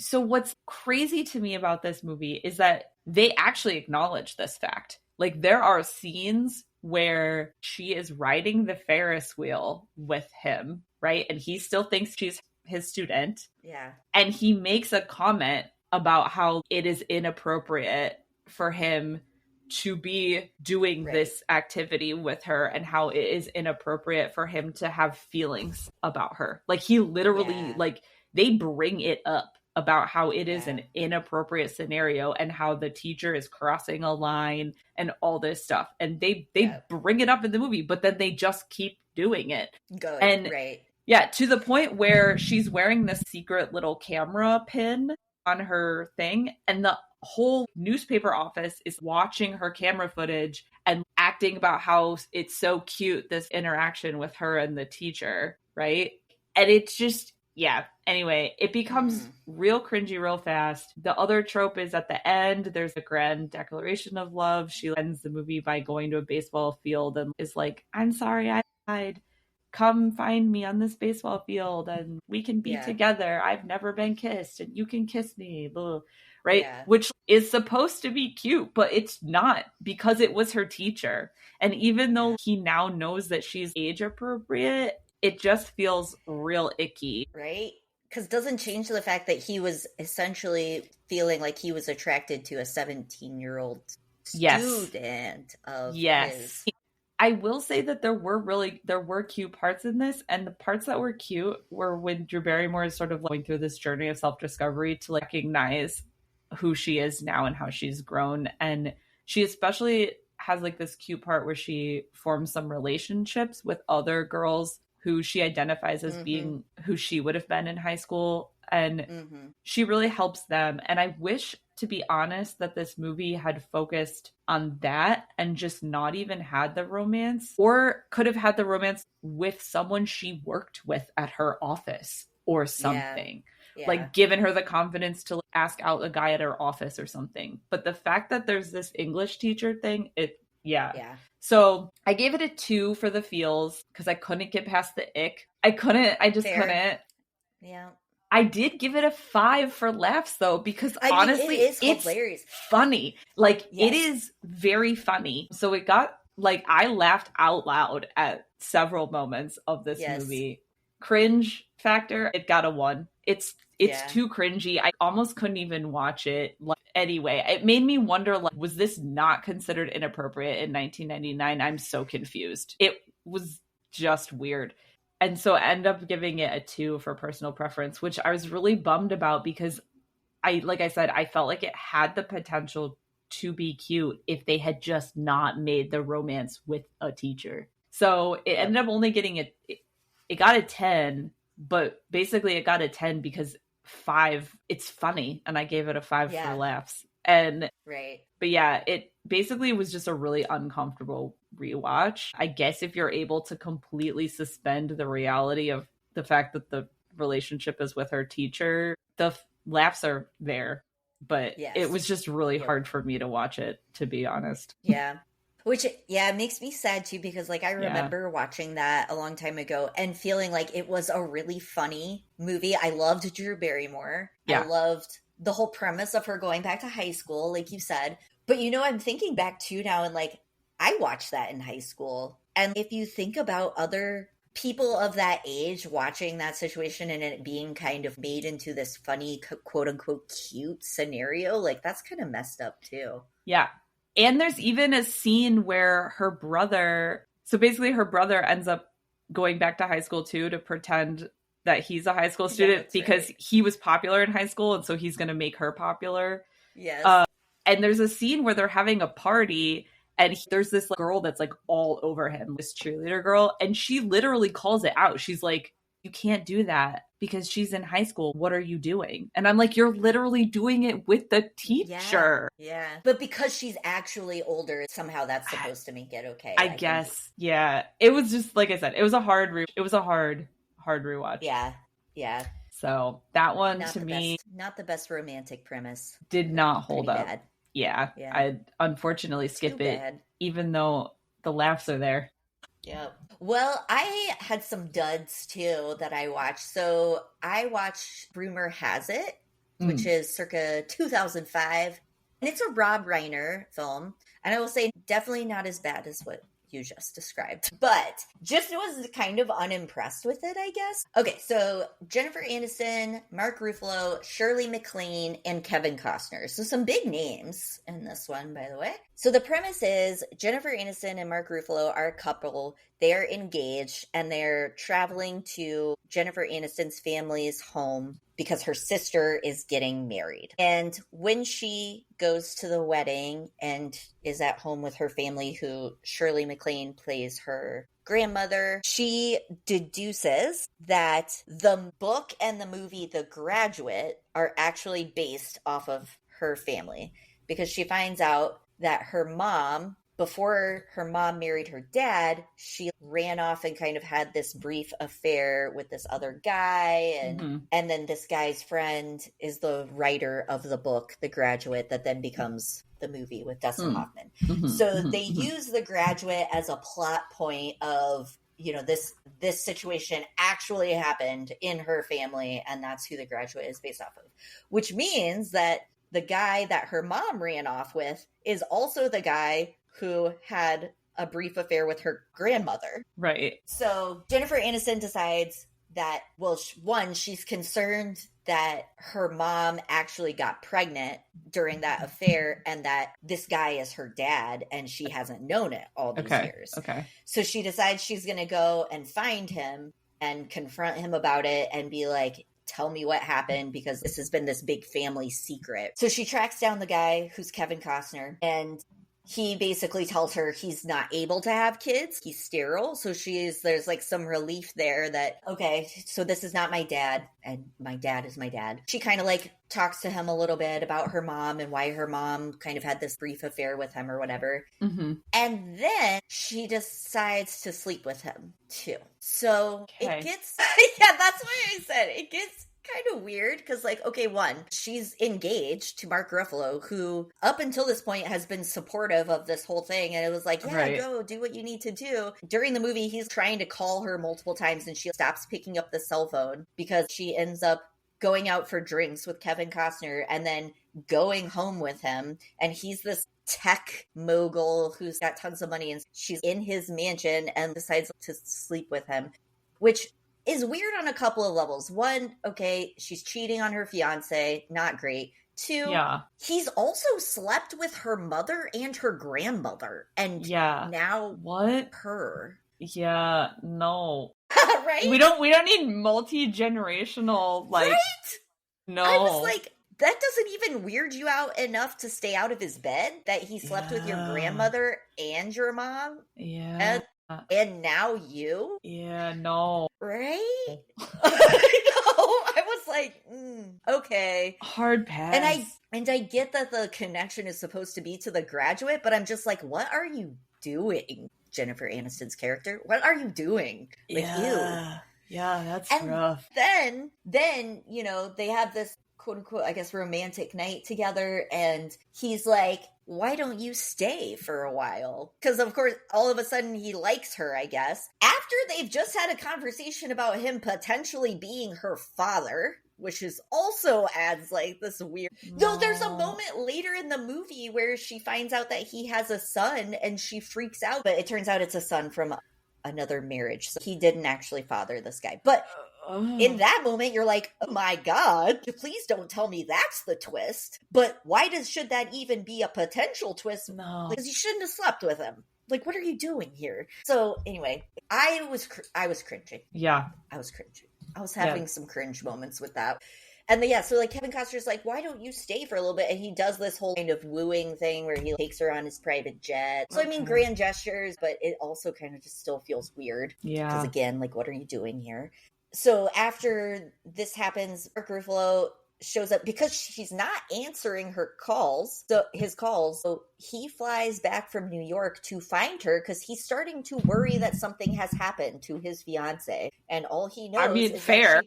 So what's crazy to me about this movie is that they actually acknowledge this fact. Like there are scenes where she is riding the Ferris wheel with him, right? And he still thinks she's his student. Yeah. And he makes a comment about how it is inappropriate for him to be doing this activity with her, and how it is inappropriate for him to have feelings about her. Like, he literally, like, they bring it up about how it is an inappropriate scenario and how the teacher is crossing a line and all this stuff. And they bring it up in the movie, but then they just keep doing it. Yeah, to the point where she's wearing this secret little camera pin on her thing, and the whole newspaper office is watching her camera footage and acting about how it's so cute, this interaction with her and the teacher, right? And it's just, anyway, it becomes real cringy real fast. The other trope is at the end, there's a grand declaration of love. She ends the movie by going to a baseball field and is like, I'm sorry I lied. Come find me on this baseball field and we can be together. I've never been kissed and you can kiss me. Blah. Right? Yeah. Which is supposed to be cute, but it's not, because it was her teacher. And even though he now knows that she's age appropriate, it just feels real icky. Right? Because it doesn't change the fact that he was essentially feeling like he was attracted to a 17-year-old student of his. I will say that there were cute parts in this, and the parts that were cute were when Drew Barrymore is sort of going through this journey of self-discovery to recognize who she is now and how she's grown. And she especially has like this cute part where she forms some relationships with other girls who she identifies as being who she would have been in high school. And she really helps them. And I wish, to be honest, that this movie had focused on that and just not even had the romance, or could have had the romance with someone she worked with at her office or something. Like, given her the confidence to ask out a guy at her office or something. But the fact that there's this English teacher thing, So I gave it a 2 for the feels because I couldn't get past the ick. I just couldn't. Yeah. I did give it a 5 for laughs, though, because honestly, it's hilarious. Funny. Like, it is very funny. So it got, like, I laughed out loud at several moments of this movie. Cringe factor, it got a 1. It's too cringy. I almost couldn't even watch it. Like, anyway, it made me wonder, like, was this not considered inappropriate in 1999? I'm so confused. It was just weird. And so I ended up giving it a 2 for personal preference, which I was really bummed about because like I said, I felt like it had the potential to be cute if they had just not made the romance with a teacher. So it ended up only getting it got a 10, but basically it got a 10 because 5, it's funny, and I gave it a 5 for laughs. And but it basically was just a really uncomfortable rewatch. I guess if you're able to completely suspend the reality of the fact that the relationship is with her teacher, the laughs are there. But it was just really hard for me to watch it, to be honest. Yeah. Which, it makes me sad too, because like I remember watching that a long time ago and feeling like it was a really funny movie. I loved Drew Barrymore. I loved the whole premise of her going back to high school, like you said. But I'm thinking back too now, and like I watched that in high school. And if you think about other people of that age watching that situation and it being kind of made into this funny, quote unquote, cute scenario, like that's kind of messed up too. Yeah. And there's even a scene where her brother ends up going back to high school too, to pretend that he's a high school student because he was popular in high school. And so he's going to make her popular. Yes. And there's a scene where they're having a party and there's this girl that's like all over him, this cheerleader girl. And she literally calls it out. She's like, you can't do that because she's in high school. What are you doing? And I'm like, you're literally doing it with the teacher. Yeah. But because she's actually older, somehow that's supposed to make it okay. I guess. Yeah. It was just, like I said, it was a hard rewatch. Yeah. Yeah. So that one not the best romantic premise. Did not hold up. Bad. Yeah. I unfortunately skip it, even though the laughs are there. Yeah. Well, I had some duds too that I watched. So I watched Rumor Has It, which is circa 2005. And it's a Rob Reiner film. And I will say definitely not as bad as what you just described. But just was kind of unimpressed with it, I guess. Okay, so Jennifer Aniston, Mark Ruffalo, Shirley MacLaine, and Kevin Costner. So some big names in this one, by the way. So the premise is Jennifer Aniston and Mark Ruffalo are a couple. They're engaged and they're traveling to Jennifer Aniston's family's home because her sister is getting married. And when she goes to the wedding and is at home with her family, who Shirley MacLaine plays her grandmother, she deduces that the book and the movie The Graduate are actually based off of her family, because she finds out that her mom, before her mom married her dad, she ran off and kind of had this brief affair with this other guy. And then this guy's friend is the writer of the book, The Graduate, that then becomes the movie with Dustin Hoffman. So they use The Graduate as a plot point of, you know, this situation actually happened in her family, and that's who The Graduate is based off of. Which means that the guy that her mom ran off with is also the guy who had a brief affair with her grandmother. Right. So Jennifer Aniston decides that, well, one, she's concerned that her mom actually got pregnant during that affair and that this guy is her dad and she hasn't known it all these years. Okay. So she decides she's going to go and find him and confront him about it and be like, tell me what happened, because this has been this big family secret. So she tracks down the guy who's Kevin Costner, and he basically tells her he's not able to have kids. He's sterile. So there's like some relief there that, okay, so this is not my dad and my dad is my dad. She kind of like talks to him a little bit about her mom and why her mom kind of had this brief affair with him or whatever. And then she decides to sleep with him too. So it gets, yeah, that's why I said it gets kind of weird, because like, okay, one, she's engaged to Mark Ruffalo, who up until this point has been supportive of this whole thing, and it was like, yeah, go do what you need to do. During the movie, he's trying to call her multiple times and she stops picking up the cell phone because she ends up going out for drinks with Kevin Costner and then going home with him, and he's this tech mogul who's got tons of money, and she's in his mansion and decides to sleep with him, which is weird on a couple of levels. One, okay, she's cheating on her fiance, not great. Two, he's also slept with her mother and her grandmother, and now her. Yeah, no. Right? We don't need multi-generational, like, right? No. I was like, that doesn't even weird you out enough to stay out of his bed, that he slept with your grandmother and your mom? Yeah. And now you? Yeah, no. Right? I was like, okay. Hard pass. And I get that the connection is supposed to be to The Graduate, but I'm just like, what are you doing, Jennifer Aniston's character? What are you doing? Like, yeah. Yeah, that's rough. Then, you know, they have this quote unquote, I guess, romantic night together, and he's like, why don't you stay for a while? Because of course, all of a sudden he likes her, I guess. After they've just had a conversation about him potentially being her father, which is also adds like this weird. No, there's a moment later in the movie where she finds out that he has a son and she freaks out, but it turns out it's a son from another marriage. So he didn't actually father this guy. But in that moment, you're like, oh my God, please don't tell me that's the twist. But why should that even be a potential twist? No. Because you shouldn't have slept with him. Like, what are you doing here? So anyway, I was cringing. Yeah. I was cringing. I was having some cringe moments with that. And so like Kevin Costner's like, why don't you stay for a little bit? And he does this whole kind of wooing thing where he takes her on his private jet. So I mean, grand gestures, but it also kind of just still feels weird. Yeah. Because again, like, what are you doing here? So after this happens, Mark Ruffalo shows up because she's not answering his calls. So he flies back from New York to find her because he's starting to worry that something has happened to his fiance. And all he knows is fair.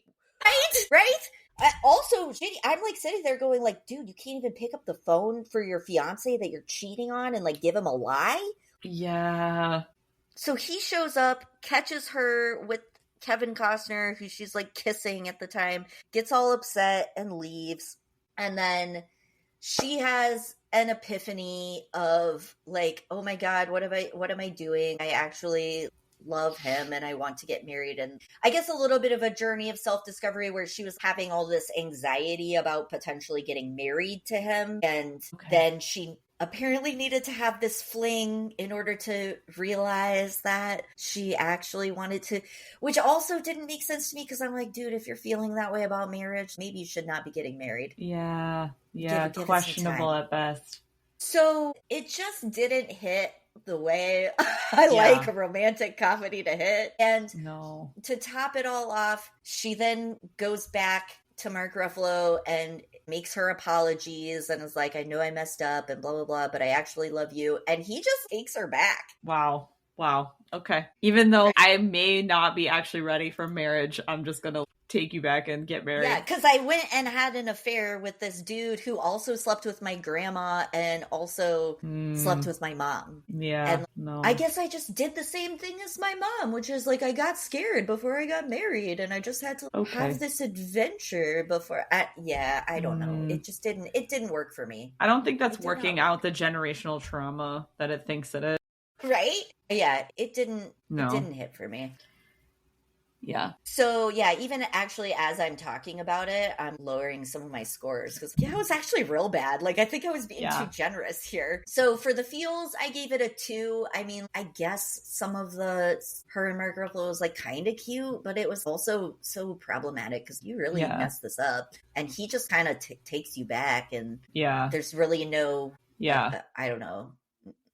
Right? Also, I'm like sitting there going like, dude, you can't even pick up the phone for your fiance that you're cheating on and like give him a lie? Yeah. So he shows up, catches her with Kevin Costner, who she's like kissing at the time, gets all upset and leaves. And then she has an epiphany of like, oh my God, what am I doing? I actually love him and I want to get married. And I guess a little bit of a journey of self-discovery where she was having all this anxiety about potentially getting married to him. And then she apparently needed to have this fling in order to realize that she actually wanted to, which also didn't make sense to me because I'm like, dude, if you're feeling that way about marriage, maybe you should not be getting married. Yeah. Give questionable at best. So it just didn't hit the way I like a romantic comedy to hit. And to top it all off, she then goes back to Mark Ruffalo and makes her apologies and is like, I know I messed up and blah, blah, blah, but I actually love you. And he just takes her back. Wow. Okay. Even though I may not be actually ready for marriage, I'm just going to take you back and get married. Yeah, because I went and had an affair with this dude who also slept with my grandma and also slept with my mom. Yeah. And I guess I just did the same thing as my mom, which is like I got scared before I got married and I just had to have this adventure before. I don't know. It just didn't work for me. I don't think that's working out the generational trauma that it thinks it is. Right? Yeah, it didn't hit for me. Yeah. So, even actually as I'm talking about it, I'm lowering some of my scores because, it was actually real bad. Like, I think I was being too generous here. So, for the feels, I gave it a 2. I mean, I guess some of her and Mark Ruffalo was, like, kind of cute, but it was also so problematic because you really messed this up. And he just kind of takes you back and there's really no, I don't know,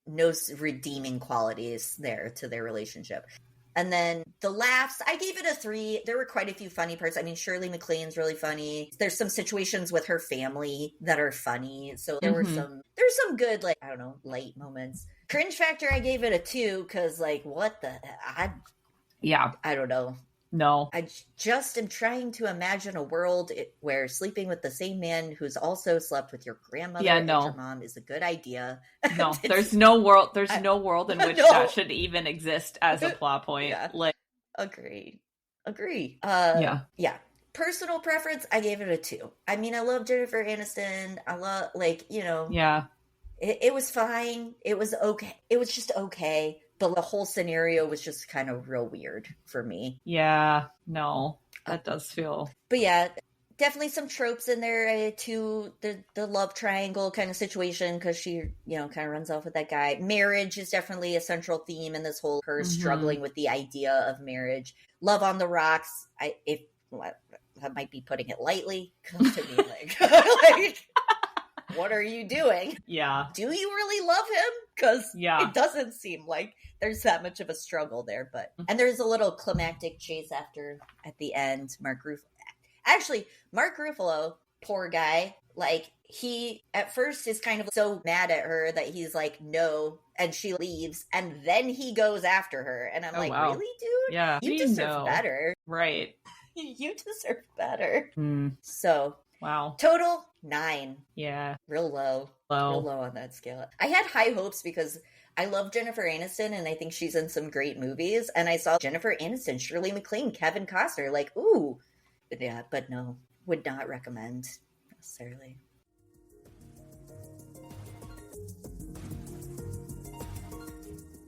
no redeeming qualities there to their relationship. And then the laughs, I gave it a 3. There were quite a few funny parts. I mean, Shirley MacLaine's really funny. There's some situations with her family that are funny. So there's some good, like, I don't know, light moments. Cringe factor, I gave it a 2 because, like, what the, I don't know. No. I just am trying to imagine a world where sleeping with the same man who's also slept with your grandmother and your mom is a good idea. No, there's no world in which that should even exist as a plot point. Yeah. Like, agree. Yeah. Personal preference, I gave it a 2. I mean, I love Jennifer Aniston. I love, like, it was fine. It was okay. It was just okay. But the whole scenario was just kind of real weird for me. Yeah, no, that does feel. But yeah, definitely some tropes in there too. The love triangle kind of situation because she, kind of runs off with that guy. Marriage is definitely a central theme in this whole her struggling with the idea of marriage. Love on the rocks. I might be putting it lightly. Comes to me like what are you doing? Yeah. Do you really love him? Because it doesn't seem like there's that much of a struggle there. And there's a little climactic chase at the end. Mark Ruffalo, poor guy, like he at first is kind of so mad at her that he's like, no, and she leaves. And then he goes after her. And I'm really, dude? Yeah. You deserve better. Right. You deserve better. Mm. So. Wow. Total 9. Yeah. Real low. Real low on that scale. I had high hopes because I love Jennifer Aniston and I think she's in some great movies. And I saw Jennifer Aniston, Shirley MacLaine, Kevin Costner. Like, ooh. Yeah, but no. Would not recommend necessarily.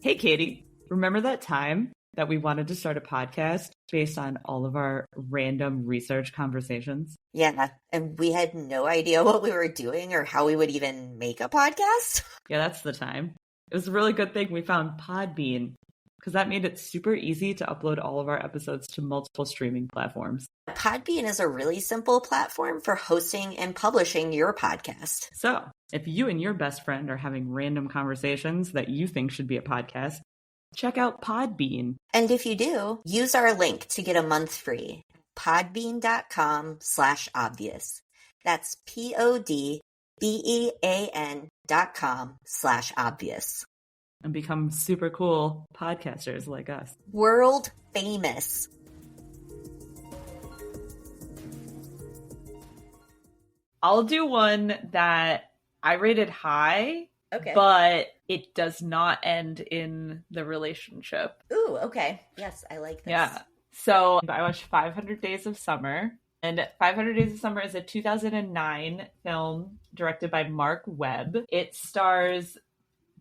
Hey, Katie. Remember that time that we wanted to start a podcast based on all of our random research conversations? Yeah, and we had no idea what we were doing or how we would even make a podcast. Yeah, that's the time. It was a really good thing we found Podbean, because that made it super easy to upload all of our episodes to multiple streaming platforms. Podbean is a really simple platform for hosting and publishing your podcast. So, if you and your best friend are having random conversations that you think should be a podcast, check out Podbean. And if you do, use our link to get a month free. Podbean.com/obvious. That's PODBEAN.com/obvious. And become super cool podcasters like us. World famous. I'll do one that I rated high. Okay. But it does not end in the relationship. Ooh, okay. Yes, I like this. Yeah. So I watched 500 Days of Summer, And 500 Days of Summer is a 2009 film directed by Mark Webb. It stars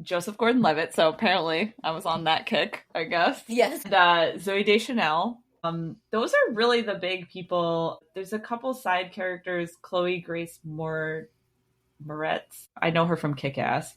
Joseph Gordon-Levitt, so apparently I was on that kick, I guess. Yes. And Zooey Deschanel. Those are really the big people. There's a couple side characters. Chloe Grace Moretz. I know her from Kick-Ass.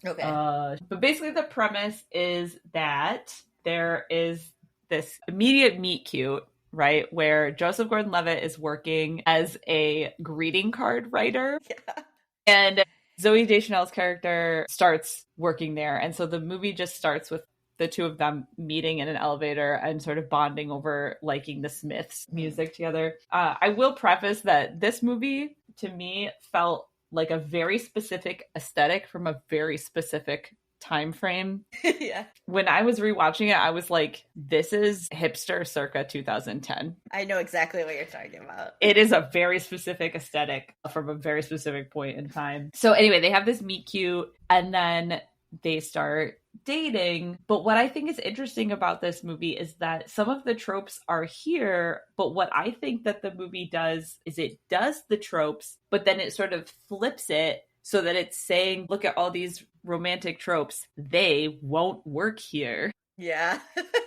Okay. But basically the premise is that there is this immediate meet cute, right, where Joseph Gordon-Levitt is working as a greeting card writer. Yeah. And Zooey Deschanel's character starts working there. And so the movie just starts with the two of them meeting in an elevator and sort of bonding over liking the Smiths music together. I will preface that this movie, to me, felt like a very specific aesthetic from a very specific time frame. Yeah. When I was rewatching it, I was like, this is hipster circa 2010. I know exactly what you're talking about. It is a very specific aesthetic from a very specific point in time. So anyway, they have this meet cute and then they start dating. But what I think is interesting about this movie is that some of the tropes are here, but what I think that the movie does is it does the tropes, but then it sort of flips it so that it's saying, look at all these romantic tropes. They won't work here. Yeah.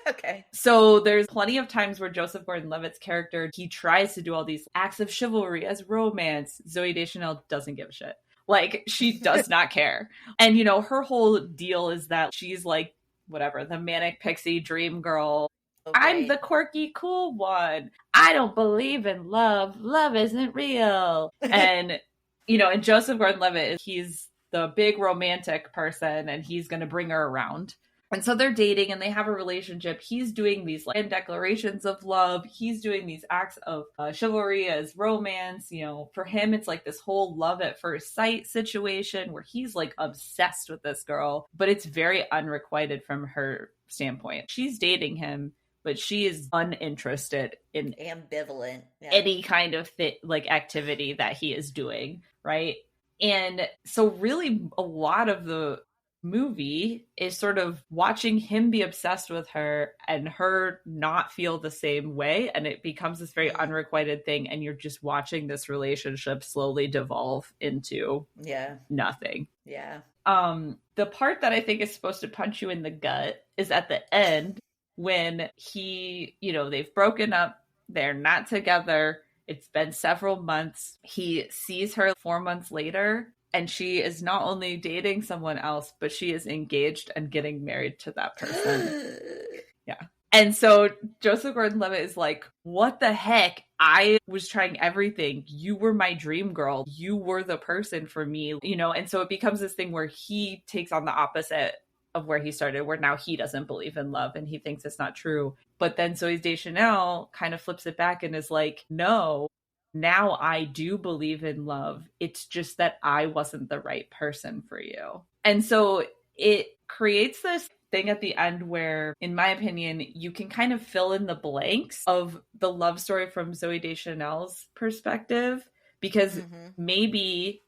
Okay. So there's plenty of times where Joseph Gordon-Levitt's character, he tries to do all these acts of chivalry as romance. Zooey Deschanel doesn't give a shit. Like, she does not care. And, you know, her whole deal is that she's like, whatever, the manic pixie dream girl. Okay. I'm the quirky, cool one. I don't believe in love. Love isn't real. And, you know, and Joseph Gordon-Levitt, he's the big romantic person and he's going to bring her around. And so they're dating and they have a relationship. He's doing these like declarations of love. He's doing these acts of chivalry as romance. You know, for him, it's like this whole love at first sight situation where he's like obsessed with this girl, but it's very unrequited from her standpoint. She's dating him, but she is uninterested in ambivalent any kind of like activity that he is doing, right? And so really a lot of the movie is sort of watching him be obsessed with her and her not feel the same way, and it becomes this very unrequited thing, and you're just watching this relationship slowly devolve into nothing. The part that I think is supposed to punch you in the gut is at the end when he, you know, they've broken up, they're not together, it's been several months, he sees her 4 months later. And she is not only dating someone else, but she is engaged and getting married to that person. Yeah. And so Joseph Gordon-Levitt is like, what the heck? I was trying everything. You were my dream girl. You were the person for me, you know? And so it becomes this thing where he takes on the opposite of where he started, where now he doesn't believe in love and he thinks it's not true. But then Zooey Deschanel kind of flips it back and is like, no, now I do believe in love. It's just that I wasn't the right person for you. And so it creates this thing at the end where, in my opinion, you can kind of fill in the blanks of the love story from Zooey Deschanel's perspective. Because maybe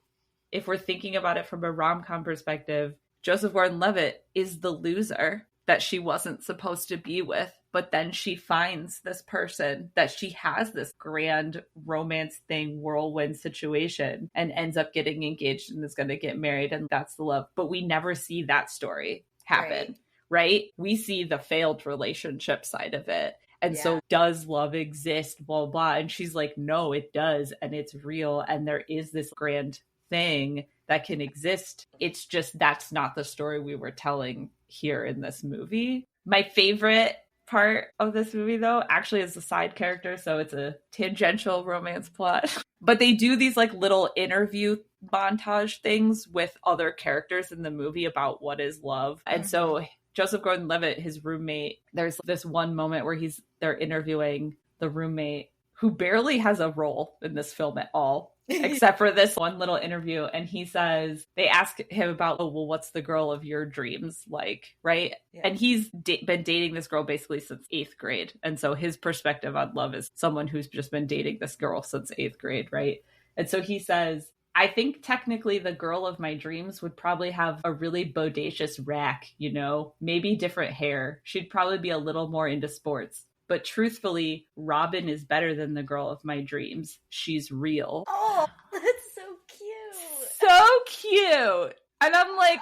if we're thinking about it from a rom-com perspective, Joseph Gordon-Levitt is the loser that she wasn't supposed to be with. But then she finds this person that she has this grand romance thing, whirlwind situation, and ends up getting engaged and is going to get married. And that's the love. But we never see that story happen, right? We see the failed relationship side of it. And so does love exist? Blah, blah. And she's like, no, it does. And it's real. And there is this grand thing that can exist. It's just that's not the story we were telling here in this movie. My favorite part of this movie, though, actually is a side character, so it's a tangential romance plot. But they do these like little interview montage things with other characters in the movie about what is love. And so Joseph Gordon-Levitt, his roommate, there's this one moment where they're interviewing the roommate who barely has a role in this film at all. Except for this one little interview. And he says, they ask him about, oh, well, what's the girl of your dreams like, right? Yeah. And he's been dating this girl basically since 8th grade. And so his perspective on love is someone who's just been dating this girl since 8th grade, right? And so he says, I think technically the girl of my dreams would probably have a really bodacious rack, you know, maybe different hair. She'd probably be a little more into sports. but truthfully, Robin is better than the girl of my dreams. She's real. Oh, that's so cute. So cute. And I'm like,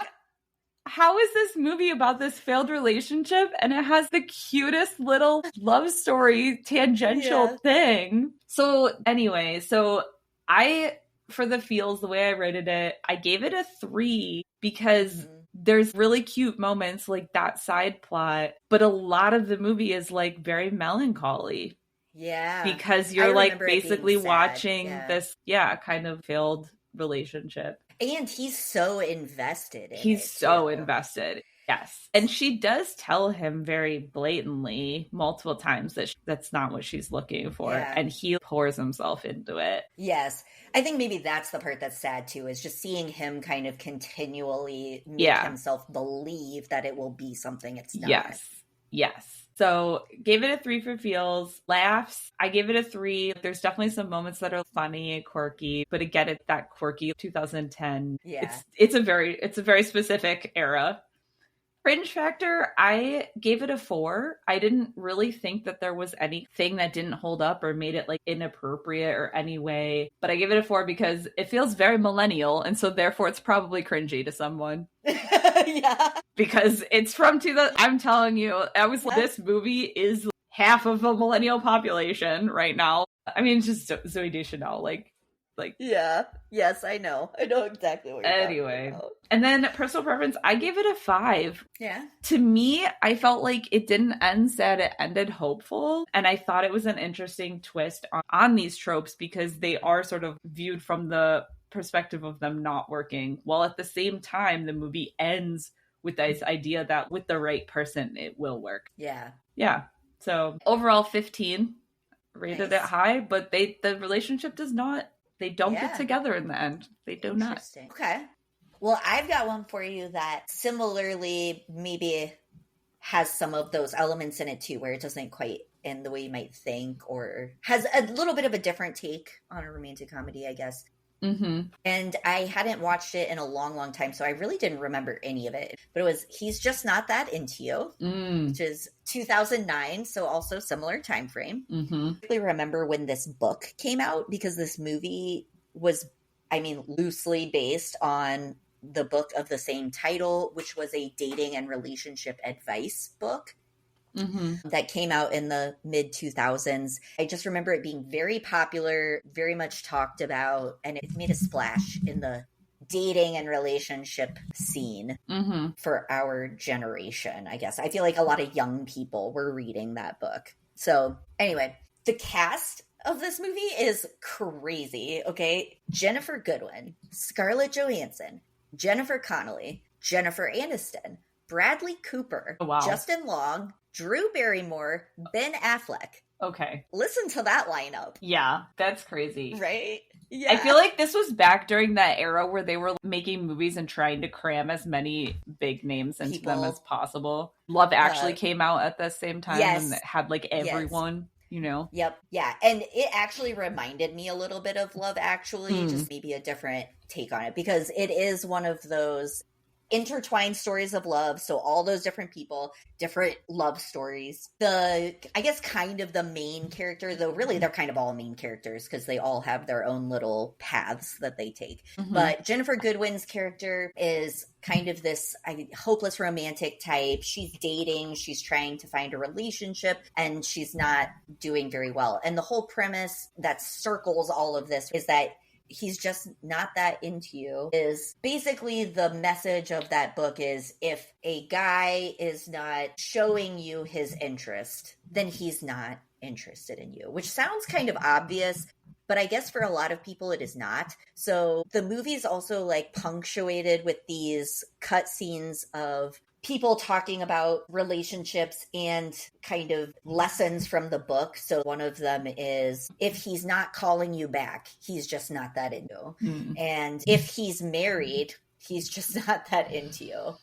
how is this movie about this failed relationship? And it has the cutest little love story tangential thing. So anyway, for the feels, the way I rated it, I gave it a 3 because there's really cute moments like that side plot, but a lot of the movie is like very melancholy. Yeah. Because you're like basically watching this, kind of failed relationship. And he's so invested in He's so invested. Yes. And she does tell him very blatantly multiple times that that's not what she's looking for. Yeah. And he pours himself into it. Yes. I think maybe that's the part that's sad too, is just seeing him kind of continually make himself believe that it will be something it's not. Yes. So gave it a 3 for feels. Laughs, I gave it a 3. There's definitely some moments that are funny and quirky, but again, it's that quirky 2010. Yeah. It's a very specific era. Cringe factor, I gave it a 4. I didn't really think that there was anything that didn't hold up or made it like inappropriate or any way, but I give it a 4 because it feels very millennial, and so therefore it's probably cringy to someone. Yeah. Because it's from 2000. I'm telling you, this movie is half of the millennial population right now. I mean, it's just Zooey Deschanel, like. Yeah. Yes, I know. I know exactly what you're talking about. And then personal preference, I gave it a 5. Yeah. To me, I felt like it didn't end sad, it ended hopeful. And I thought it was an interesting twist on these tropes because they are sort of viewed from the perspective of them not working, while at the same time, the movie ends with this idea that with the right person, it will work. Yeah. Yeah. So overall 15, rated it high, but the relationship does not. They don't get together in the end. They do not. Okay. Well, I've got one for you that similarly maybe has some of those elements in it too, where it doesn't quite end the way you might think, or has a little bit of a different take on a romantic comedy, I guess. Mm-hmm. And I hadn't watched it in a long, long time, so I really didn't remember any of it. But it was He's Just Not That Into You, which is 2009, so also similar time frame. Mm-hmm. I really remember when this book came out because this movie was, loosely based on the book of the same title, which was a dating and relationship advice book. Mm-hmm. That came out in the mid 2000s. I just remember it being very popular, very much talked about, and it made a splash in the dating and relationship scene for our generation, I guess. I feel like a lot of young people were reading that book. So anyway, the cast of this movie is crazy, okay? Jennifer Goodwin, Scarlett Johansson, Jennifer Connelly, Jennifer Aniston, Bradley Cooper, Justin Long, Drew Barrymore, Ben Affleck. Okay. Listen to that lineup. Yeah, that's crazy. Right? Yeah. I feel like this was back during that era where they were making movies and trying to cram as many big names into them as possible. Love Actually came out at the same time and it had like everyone, you know? Yep. Yeah. And it actually reminded me a little bit of Love Actually, just maybe a different take on it, because it is one of those intertwined stories of love. So all those different people, different love stories. I guess kind of the main character, though really they're kind of all main characters because they all have their own little paths that they take. But Jennifer Goodwin's character is kind of this hopeless romantic type. She's dating, she's trying to find a relationship, and she's not doing very well. And the whole premise that circles all of this is that he's just not that into you. Is basically the message of that book is if a guy is not showing you his interest, then he's not interested in you, which sounds kind of obvious, but I guess for a lot of people it is not. So the movie's also like punctuated with these cut scenes of people talking about relationships and kind of lessons from the book. So one of them is, if he's not calling you back, he's just not that into you. And if he's married, he's just not that into you.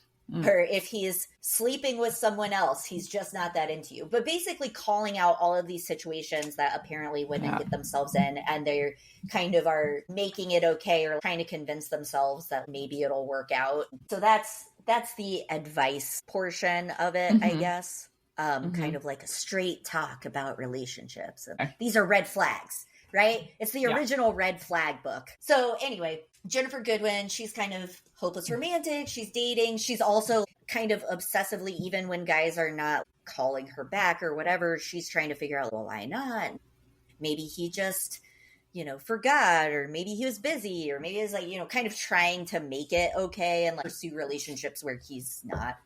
Or if he's sleeping with someone else, he's just not that into you. But basically calling out all of these situations that apparently women get themselves in, and they're kind of are making it okay or trying to convince themselves that maybe it'll work out. So that's the advice portion of it, I guess. kind of like a straight talk about relationships. Okay. These are red flags, right? It's the Yeah. original red flag book. So anyway, Ginnifer Goodwin, she's kind of hopeless romantic. She's dating. She's also kind of obsessively, even when guys are not calling her back or whatever, she's trying to figure out, well, why not? Maybe he just, forgot, or maybe he was busy, or maybe it's like, kind of trying to make it okay and like pursue relationships where he's not,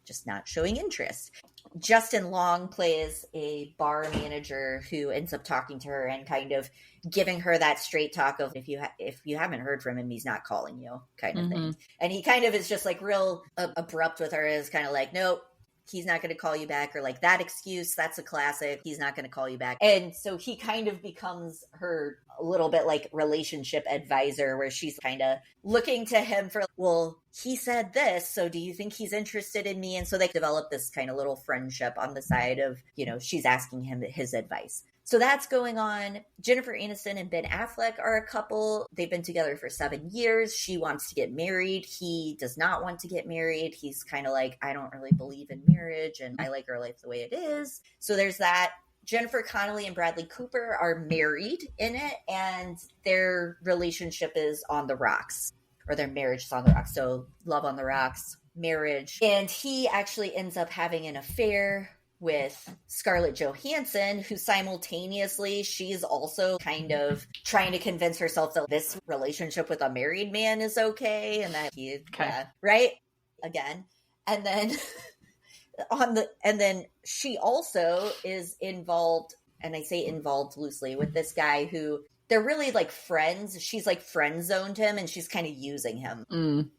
just not showing interest. Justin Long plays a bar manager who ends up talking to her and kind of giving her that straight talk of, if you haven't heard from him, he's not calling you, kind of thing. And he kind of is just like real abrupt with her, is kind of like, nope, he's not going to call you back, or like that excuse, that's a classic, he's not going to call you back. And so he kind of becomes her a little bit like relationship advisor, where she's kind of looking to him for, well, he said this, so do you think he's interested in me? And so they develop this kind of little friendship on the side of, she's asking him his advice. So that's going on. Jennifer Aniston and Ben Affleck are a couple. They've been together for 7 years. She wants to get married. He does not want to get married. He's kind of like, I don't really believe in marriage, and I like our life the way it is. So there's that. Jennifer Connelly and Bradley Cooper are married in it, and their relationship is on the rocks, or their marriage is on the rocks. So love on the rocks, marriage. And he actually ends up having an affair with Scarlett Johansson, who simultaneously, she's also kind of trying to convince herself that this relationship with a married man is okay, and that right? Again. And then she also is involved, and I say involved loosely, with this guy who they're really like friends. She's like friend zoned him, and she's kind of using him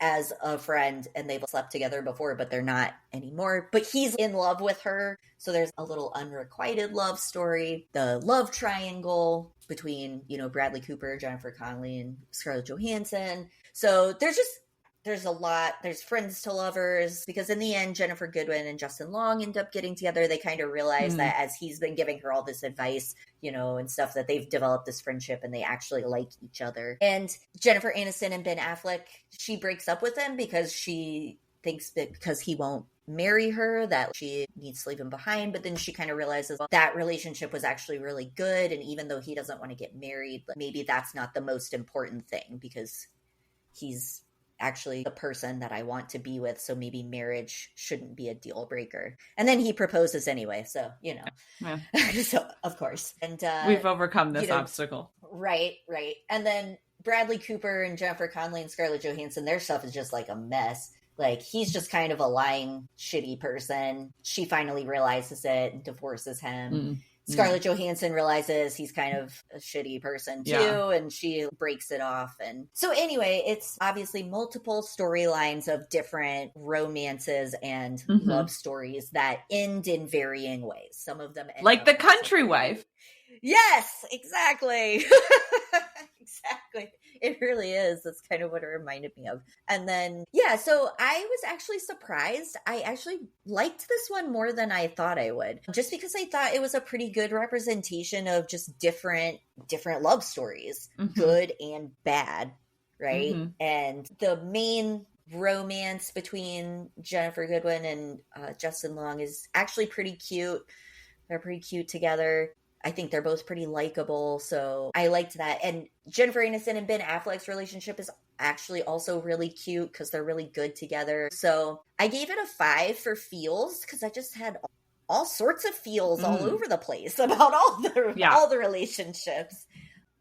as a friend, and they've slept together before, but they're not anymore. But he's in love with her. So there's a little unrequited love story, the love triangle between, Bradley Cooper, Jennifer Connelly, and Scarlett Johansson. So there's a lot. There's friends to lovers, because in the end, Jennifer Goodwin and Justin Long end up getting together. They kind of realize that as he's been giving her all this advice, and stuff, that they've developed this friendship and they actually like each other. And Jennifer Aniston and Ben Affleck, she breaks up with him because she thinks that because he won't marry her, that she needs to leave him behind. But then she kind of realizes that relationship was actually really good. And even though he doesn't want to get married, maybe that's not the most important thing, because he's actually the person that I want to be with. So maybe marriage shouldn't be a deal breaker. And then he proposes anyway. So, Yeah. So of course. And we've overcome this obstacle. Right. And then Bradley Cooper and Jennifer Connelly and Scarlett Johansson, their stuff is just like a mess. Like, he's just kind of a lying, shitty person. She finally realizes it and divorces him. Scarlett Johansson realizes he's kind of a shitty person too, and she breaks it off. And so anyway, it's obviously multiple storylines of different romances and love stories that end in varying ways. Some of them end like The Country Wife. Yes, exactly. Exactly. It really is. That's kind of what it reminded me of. And then, so I was actually surprised. I actually liked this one more than I thought I would, just because I thought it was a pretty good representation of just different love stories, good and bad, right? And the main romance between Jennifer Goodwin and Justin Long is actually pretty cute. They're pretty cute together. I think they're both pretty likable, so I liked that. And Jennifer Aniston and Ben Affleck's relationship is actually also really cute because they're really good together. So I gave it a 5 for feels, because I just had all sorts of feels all over the place about all the relationships.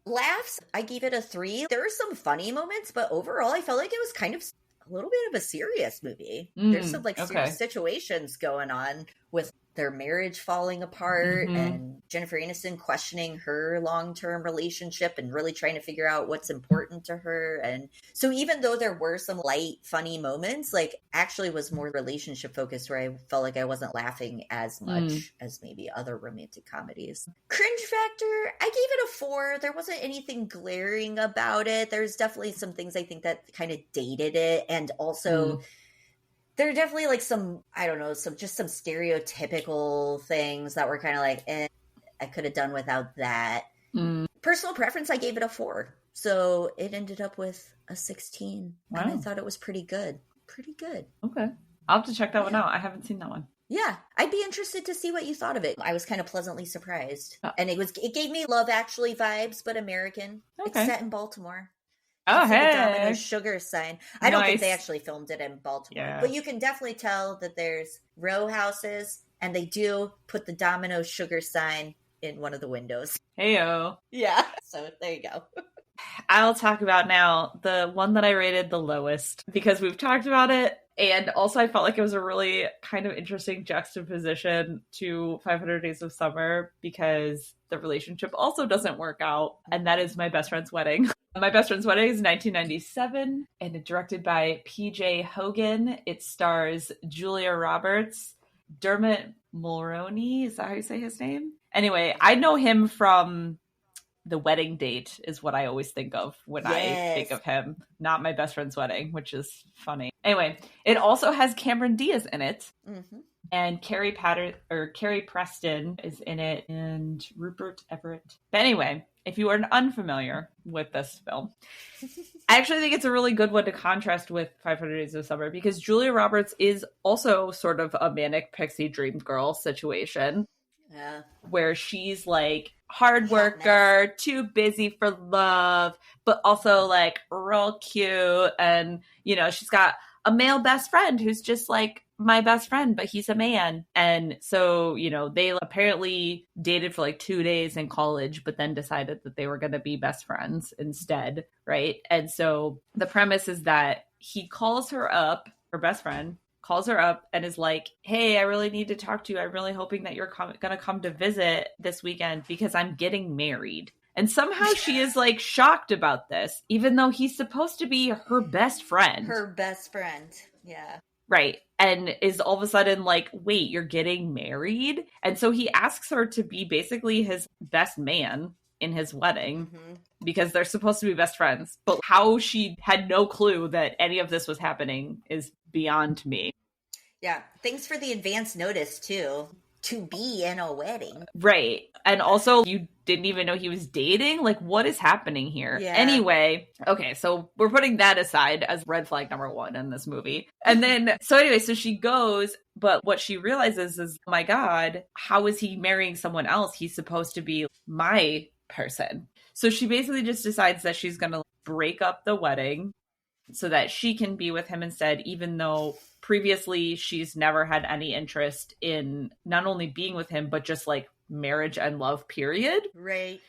Laughs, I gave it a 3. There were some funny moments, but overall I felt like it was kind of a little bit of a serious movie. There's some serious situations going on with their marriage falling apart and Jennifer Aniston questioning her long-term relationship and really trying to figure out what's important to her. And so even though there were some light, funny moments, like actually was more relationship focused, where I felt like I wasn't laughing as much as maybe other romantic comedies. Cringe factor, I gave it a 4. There wasn't anything glaring about it. There's definitely some things I think that kind of dated it. And also there are definitely like some stereotypical things that were kind of like, I could have done without that. Personal preference, I gave it a 4. So it ended up with a 16. Wow. And I thought it was pretty good. Pretty good. Okay. I'll have to check that one out. I haven't seen that one. Yeah, I'd be interested to see what you thought of it. I was kind of pleasantly surprised. Oh. And it gave me Love Actually vibes, but American. It's Okay. set in Baltimore. You Oh, see the Domino hey. Sugar sign. I don't think they Nice. actually filmed it in Baltimore, Yeah. but you can definitely tell that there's row houses, and they do put the Domino Sugar sign in one of the windows. Heyo. Yeah. So there you go. I'll talk about now the one that I rated the lowest because we've talked about it. And also, I felt like it was a really kind of interesting juxtaposition to 500 Days of Summer because the relationship also doesn't work out. And that is My Best Friend's Wedding. My Best Friend's Wedding is 1997 and it's directed by P.J. Hogan. It stars Julia Roberts, Dermot Mulroney. Is that how you say his name? Anyway, I know him from The Wedding Date is what I always think of when I think of him, not My Best Friend's Wedding, which is funny. Anyway, it also has Cameron Diaz in it, and Carrie Preston is in it, and Rupert Everett. But anyway, if you are unfamiliar with this film, I actually think it's a really good one to contrast with 500 Days of Summer because Julia Roberts is also sort of a manic pixie dream girl situation. Yeah. Where she's like hard worker, too busy for love, but also like real cute. And, you know, she's got a male best friend who's just like my best friend, but he's a man. And so, you know, they apparently dated for like 2 days in college, but then decided that they were going to be best friends instead. Right. And so the premise is that he calls her up, her best friend, calls her up and is like, hey, I really need to talk to you. I'm really hoping that you're going to come to visit this weekend because I'm getting married. And somehow she is like shocked about this, even though he's supposed to be her best friend. Her best friend. Yeah. Right. And is all of a sudden like, wait, you're getting married? And so he asks her to be basically his best man in his wedding because they're supposed to be best friends. But how she had no clue that any of this was happening is beyond me. Yeah. Thanks for the advance notice too, to be in a wedding. Right. And also you didn't even know he was dating? Like, what is happening here? Yeah. Anyway, okay, so we're putting that aside as red flag number 1 in this movie. And then, so she goes, but what she realizes is, oh my God, how is he marrying someone else? He's supposed to be my person. So she basically just decides that she's going to break up the wedding so that she can be with him instead, even though previously she's never had any interest in not only being with him, but just like marriage and love, period. Right.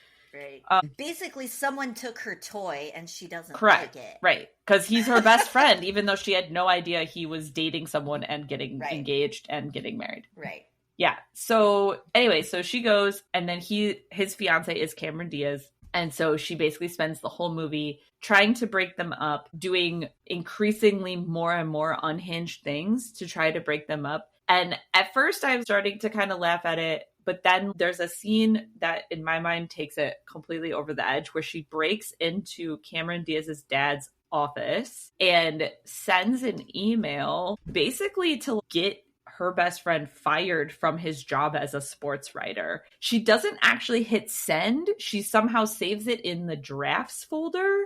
Basically, someone took her toy and she doesn't correct, like it. Right. Because he's her best friend, even though she had no idea he was dating someone and getting engaged and getting married. Right. Yeah. So anyway, so she goes, and then his fiance is Cameron Diaz. And so she basically spends the whole movie trying to break them up, doing increasingly more and more unhinged things to try to break them up. And at first I was starting to kind of laugh at it, but then there's a scene that in my mind takes it completely over the edge where she breaks into Cameron Diaz's dad's office and sends an email basically to get her best friend fired from his job as a sports writer. She doesn't actually hit send. She somehow saves it in the drafts folder.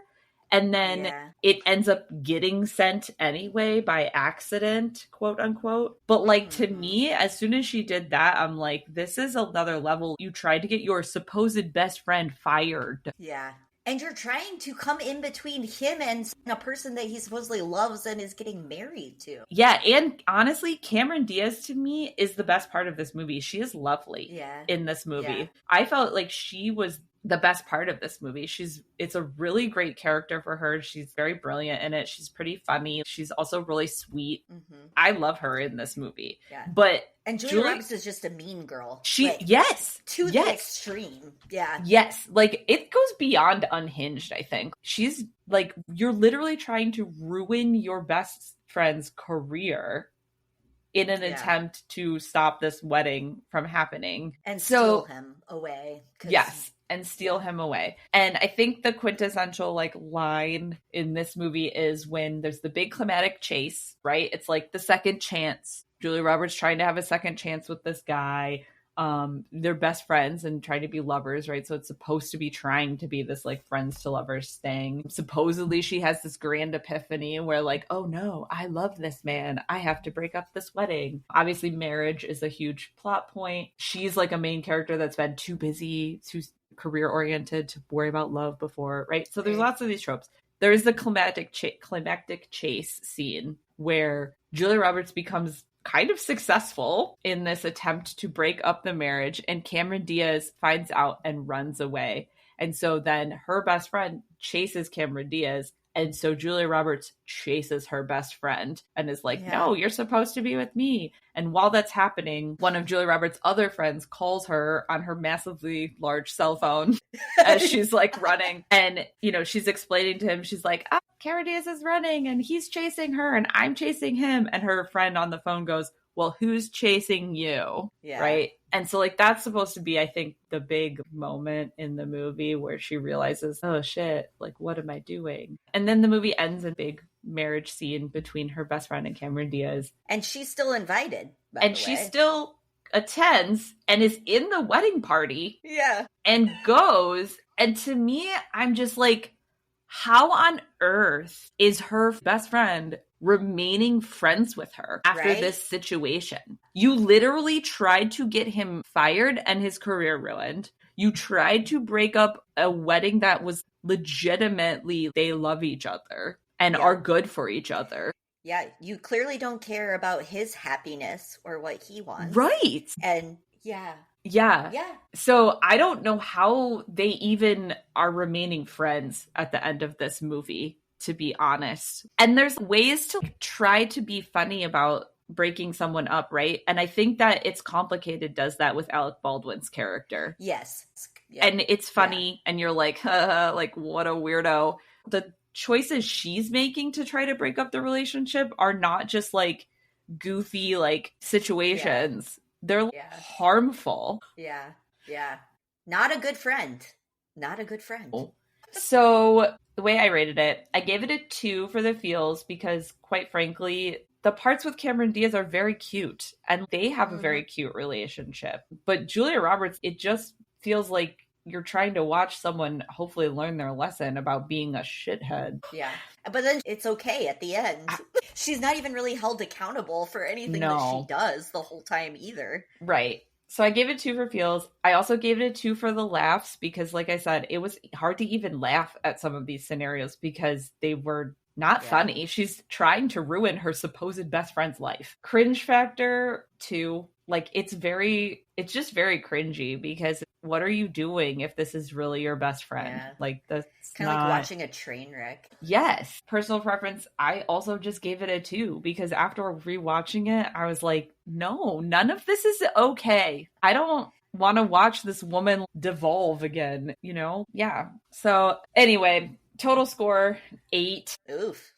And then it ends up getting sent anyway by accident, quote unquote. But like to me, as soon as she did that, I'm like, this is another level. You tried to get your supposed best friend fired. Yeah. And you're trying to come in between him and a person that he supposedly loves and is getting married to. Yeah, and honestly, Cameron Diaz to me is the best part of this movie. She is lovely in this movie. Yeah. I felt like she was the best part of this movie. It's a really great character for her. She's very brilliant in it. She's pretty funny. She's also really sweet. I love her in this movie. Yeah. And Julia Roberts is just a mean girl. To the extreme. Yeah. Yes. Like it goes beyond unhinged, I think. She's like, you're literally trying to ruin your best friend's career in an attempt to stop this wedding from happening. And steal him away. Yes. And steal him away. And I think the quintessential like line in this movie is when there's the big climactic chase, right? It's like the second chance. Julia Roberts trying to have a second chance with this guy. they're best friends and trying to be lovers, right? So it's supposed to be trying to be this like friends to lovers thing. Supposedly she has this grand epiphany where like, oh no, I love this man, I have to break up this wedding. Obviously marriage is a huge plot point. She's like a main character that's been too busy, too career oriented to worry about love before, right? So there's lots of these tropes. There is the climactic chase scene where Julia Roberts becomes kind of successful in this attempt to break up the marriage, and Cameron Diaz finds out and runs away. And so then her best friend chases Cameron Diaz, and so Julia Roberts chases her best friend and is like, no, you're supposed to be with me. And while that's happening, one of Julia Roberts' other friends calls her on her massively large cell phone as she's like running. And, you know, she's explaining to him, she's like, oh, Cameron Diaz is running and he's chasing her and I'm chasing him. And her friend on the phone goes, well, who's chasing you? Yeah. Right. And so like that's supposed to be, I think, the big moment in the movie where she realizes, oh shit, like what am I doing? And then the movie ends in a big marriage scene between her best friend and Cameron Diaz. And she's still invited. And she still attends and is in the wedding party. Yeah. And goes. And to me, I'm just like, how on earth is her best friend remaining friends with her after this situation? You literally tried to get him fired and his career ruined. You tried to break up a wedding that was legitimately, they love each other and are good for each other. Yeah, you clearly don't care about his happiness or what he wants. Right. And yeah. So I don't know how they even are remaining friends at the end of this movie, to be honest. And there's ways to try to be funny about breaking someone up, right? And I think that It's Complicated does that with Alec Baldwin's character. Yes. Yep. And it's funny and you're like, like what a weirdo. The choices she's making to try to break up the relationship are not just like goofy like situations. They're harmful. Yeah. Not a good friend. So the way I rated it, I gave it a 2 for the feels because quite frankly, the parts with Cameron Diaz are very cute and they have a very cute relationship. But Julia Roberts, it just feels like you're trying to watch someone hopefully learn their lesson about being a shithead. Yeah. But then it's okay at the end. She's not even really held accountable for anything that she does the whole time either. Right. So I gave it 2 for feels. I also gave it a 2 for the laughs because, like I said, it was hard to even laugh at some of these scenarios because they were not funny. She's trying to ruin her supposed best friend's life. Cringe factor 2. Like, it's just very cringy because what are you doing if this is really your best friend? Yeah. Like, that's kind of like watching a train wreck. Yes. Personal preference, I also just gave it a 2 because after rewatching it, I was like, no, none of this is okay. I don't want to watch this woman devolve again, you know? Yeah. So anyway, total score 8. Oof.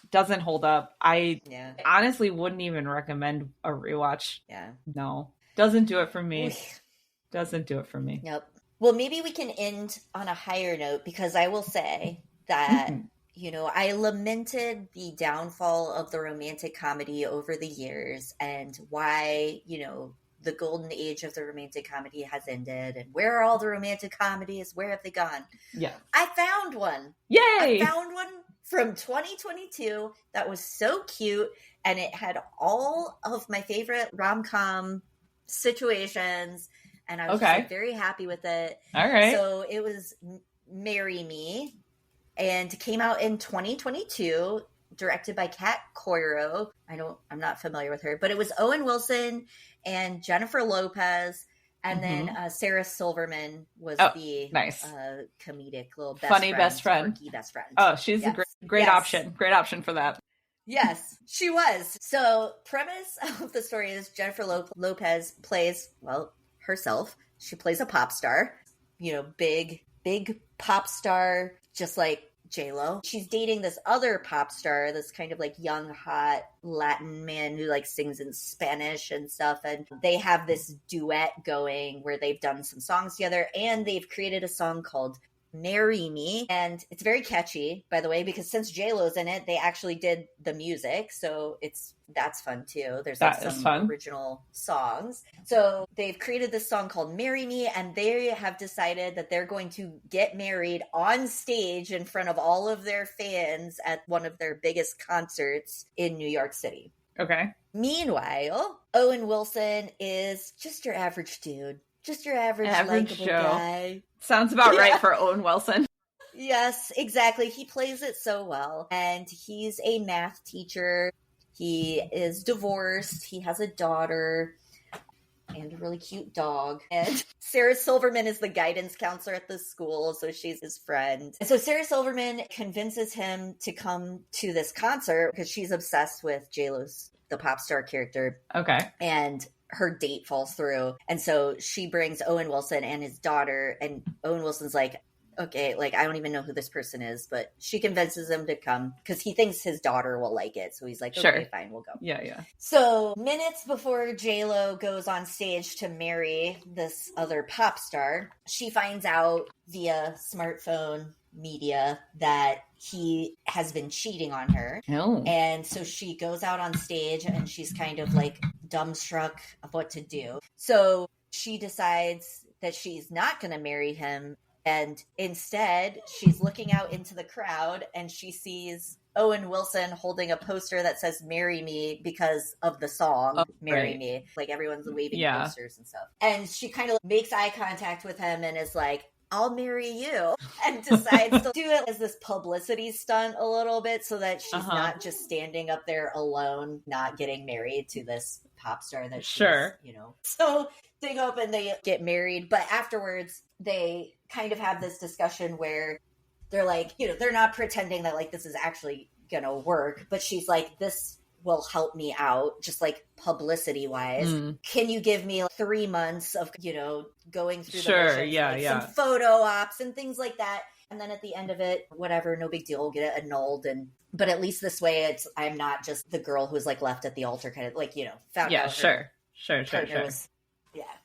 Doesn't hold up. I honestly wouldn't even recommend a rewatch. Yeah. No. Doesn't do it for me. Oof. Doesn't do it for me. Nope. Well, maybe we can end on a higher note because I will say that, you know, I lamented the downfall of the romantic comedy over the years and why, you know, the golden age of the romantic comedy has ended and where are all the romantic comedies? Where have they gone? Yeah. I found one. Yay! I found one from 2022 that was so cute and it had all of my favorite rom-com situations and I was just like, very happy with it. All right. So it was Marry Me and came out in 2022, directed by Kat Coiro. I'm not familiar with her, but it was Owen Wilson and Jennifer Lopez. And then Sarah Silverman was the nice. Comedic little funny best friend. Quirky best friend. Oh, she's a great option. Great option for that. Yes, she was. So premise of the story is Jennifer Lopez plays, well, herself. She plays a pop star, you know, big pop star, just like J-Lo. She's dating this other pop star, this kind of like young, hot Latin man who like sings in Spanish and stuff. And they have this duet going where they've done some songs together and they've created a song called Marry Me. And it's very catchy, by the way, because since J-Lo's in it, they actually did the music. So that's fun too. There's like some original songs. So they've created this song called Marry Me, and they have decided that they're going to get married on stage in front of all of their fans at one of their biggest concerts in New York City. Okay. Meanwhile, Owen Wilson is just your average dude. Just your average likable guy. Sounds about right for Owen Wilson. Yes, exactly. He plays it so well. And he's a math teacher. He is divorced. He has a daughter and a really cute dog. And Sarah Silverman is the guidance counselor at the school, so she's his friend. And so Sarah Silverman convinces him to come to this concert because she's obsessed with J-Lo's, the pop star character. Okay. And her date falls through. And so she brings Owen Wilson and his daughter, and Owen Wilson's like, okay, like, I don't even know who this person is, but she convinces him to come because he thinks his daughter will like it. So he's like, okay, fine, we'll go. Yeah. So minutes before J-Lo goes on stage to marry this other pop star, she finds out via smartphone media that he has been cheating on her. Oh. And so she goes out on stage and she's kind of like dumbstruck of what to do. So she decides that she's not going to marry him. And instead, she's looking out into the crowd and she sees Owen Wilson holding a poster that says "Marry Me" because of the song "Marry Me." Like everyone's waving posters and stuff. And she kind of makes eye contact with him and is like, I'll marry you, and decides to do it as this publicity stunt a little bit so that she's not just standing up there alone, not getting married to this pop star that she's, So they go up and they get married. But afterwards, they kind of have this discussion where they're like, they're not pretending that like this is actually going to work. But she's like, this will help me out, just like publicity wise. Can you give me 3 months of, going through the motions, some photo ops and things like that. And then at the end of it, whatever, no big deal, we'll get it annulled. But at least this way I'm not just the girl who's like left at the altar kind of like, found out. Sure. Was,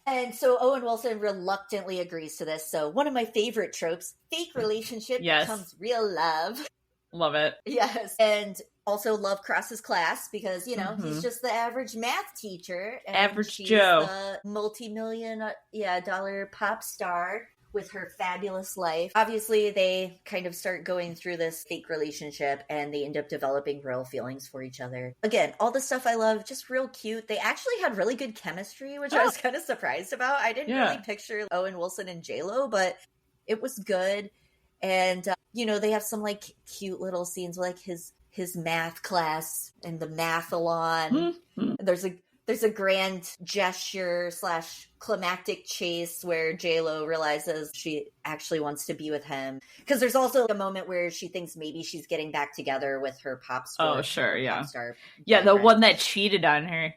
And so Owen Wilson reluctantly agrees to this. So one of my favorite tropes, fake relationship becomes real love. Love it. Yes. And also love crosses class because, he's just the average math teacher. And average she's Joe. The multi-million dollar pop star with her fabulous life. Obviously, they kind of start going through this fake relationship and they end up developing real feelings for each other. Again, all the stuff I love, just real cute. They actually had really good chemistry, which I was kind of surprised about. I didn't really picture Owen Wilson and J-Lo, but it was good. And, they have some like cute little scenes like his math class and the mathalon. There's a grand gesture / climactic chase where J-Lo realizes she actually wants to be with him. Because there's also a moment where she thinks maybe she's getting back together with her pop star. Oh, sure, yeah. Pop star the one that cheated on her.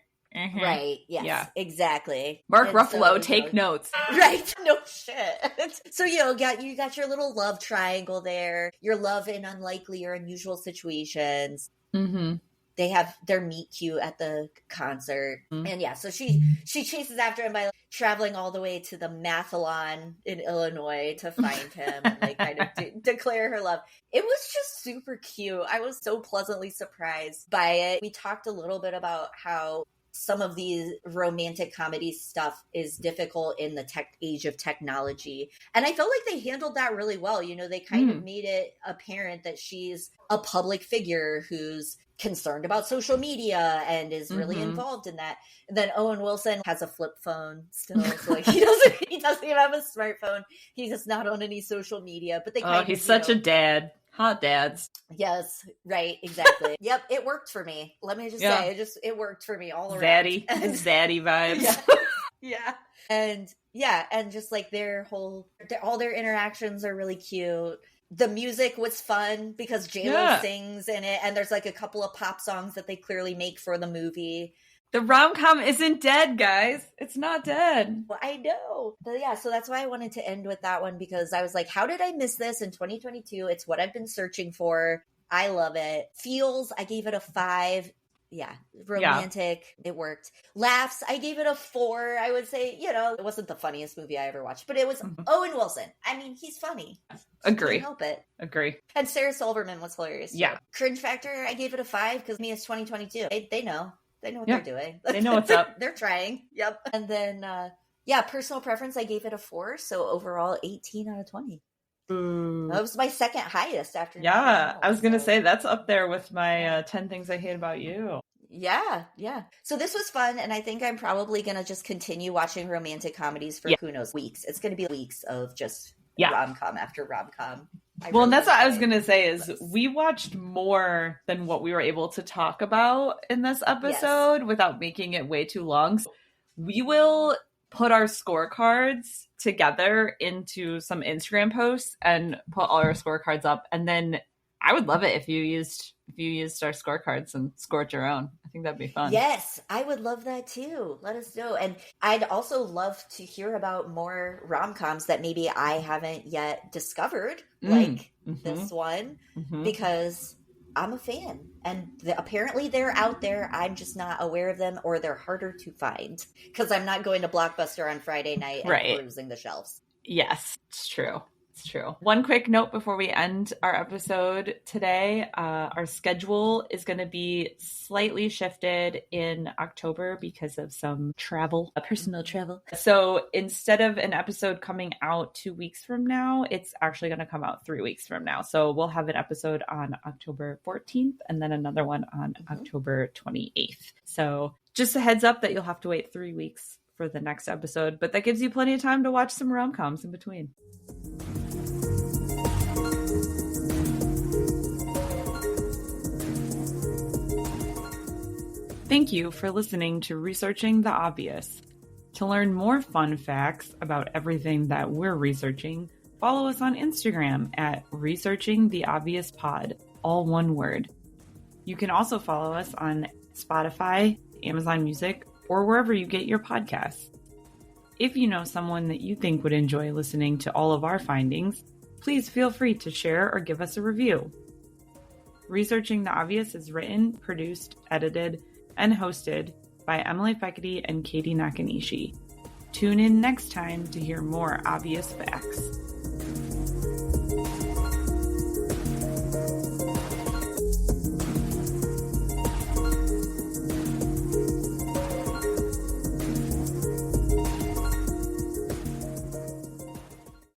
Right, yes, exactly. Mark Ruffalo, take notes. Right, no shit. So, you got your little love triangle there. Your love in unlikely or unusual situations. Mm-hmm. They have their meet cute at the concert. Mm-hmm. And so she chases after him by traveling all the way to the Mathalon in Illinois to find him and like kind of declare her love. It was just super cute. I was so pleasantly surprised by it. We talked a little bit about how some of these romantic comedy stuff is difficult in the age of technology. And I felt like they handled that really well. They kind of made it apparent that she's a public figure who's concerned about social media and is really involved in that. And then Owen Wilson has a flip phone still. So like he doesn't even have a smartphone. He does not own any social media, but he's such a dad. Hot dads. Yes, right, exactly. Yep, it worked for me. Let me just say, it worked for me all around. Zaddy vibes. And just like all their interactions are really cute. The music was fun because J-Lo sings in it, and there's like a couple of pop songs that they clearly make for the movie. The rom-com isn't dead, guys. It's not dead. Well, I know. But so that's why I wanted to end with that one, because I was like, how did I miss this in 2022? It's what I've been searching for. I love it. Feels, I gave it a 5. Yeah, romantic. Yeah. It worked. Laughs, I gave it a 4. I would say, it wasn't the funniest movie I ever watched, but it was Owen Wilson. I mean, he's funny. Agree. Can't help it. Agree. And Sarah Silverman was hilarious. Too. Yeah. Cringe factor, I gave it a 5 because me, it's 2022. They know. They know what they're doing. They know what's up. They're trying. Yep. And then, personal preference, I gave it a 4. So overall, 18 out of 20. Ooh. That was my second highest after. Yeah, I was going to say that's up there with my 10 Things I Hate About You. Yeah. So this was fun, and I think I'm probably going to just continue watching romantic comedies for who knows, weeks. It's going to be weeks of just rom-com after rom-com. And that's what I was going to say is we watched more than what we were able to talk about in this episode without making it way too long. So we will put our scorecards together into some Instagram posts and put all our scorecards up. And then I would love it if you used our scorecards and scored your own. I think that'd be fun. Yes, I would love that too. Let us know. And I'd also love to hear about more rom-coms that maybe I haven't yet discovered, like this one, because I'm a fan. And apparently they're out there. I'm just not aware of them, or they're harder to find because I'm not going to Blockbuster on Friday night and perusing the shelves. Yes, it's true. It's true. One quick note before we end our episode today. Our schedule is going to be slightly shifted in October because of some travel, personal travel. So instead of an episode coming out 2 weeks from now, it's actually going to come out 3 weeks from now. So we'll have an episode on October 14th and then another one on October 28th. So just a heads up that you'll have to wait 3 weeks for the next episode, but that gives you plenty of time to watch some rom-coms in between. Thank you for listening to Researching the Obvious. To learn more fun facts about everything that we're researching, follow us on Instagram at Researching the Obvious Pod, all one word. You can also follow us on Spotify, Amazon Music, or wherever you get your podcasts. If you know someone that you think would enjoy listening to all of our findings, please feel free to share or give us a review. Researching the Obvious is written, produced, edited, and hosted by Emily Fekete and Katie Nakanishi. Tune in next time to hear more obvious facts.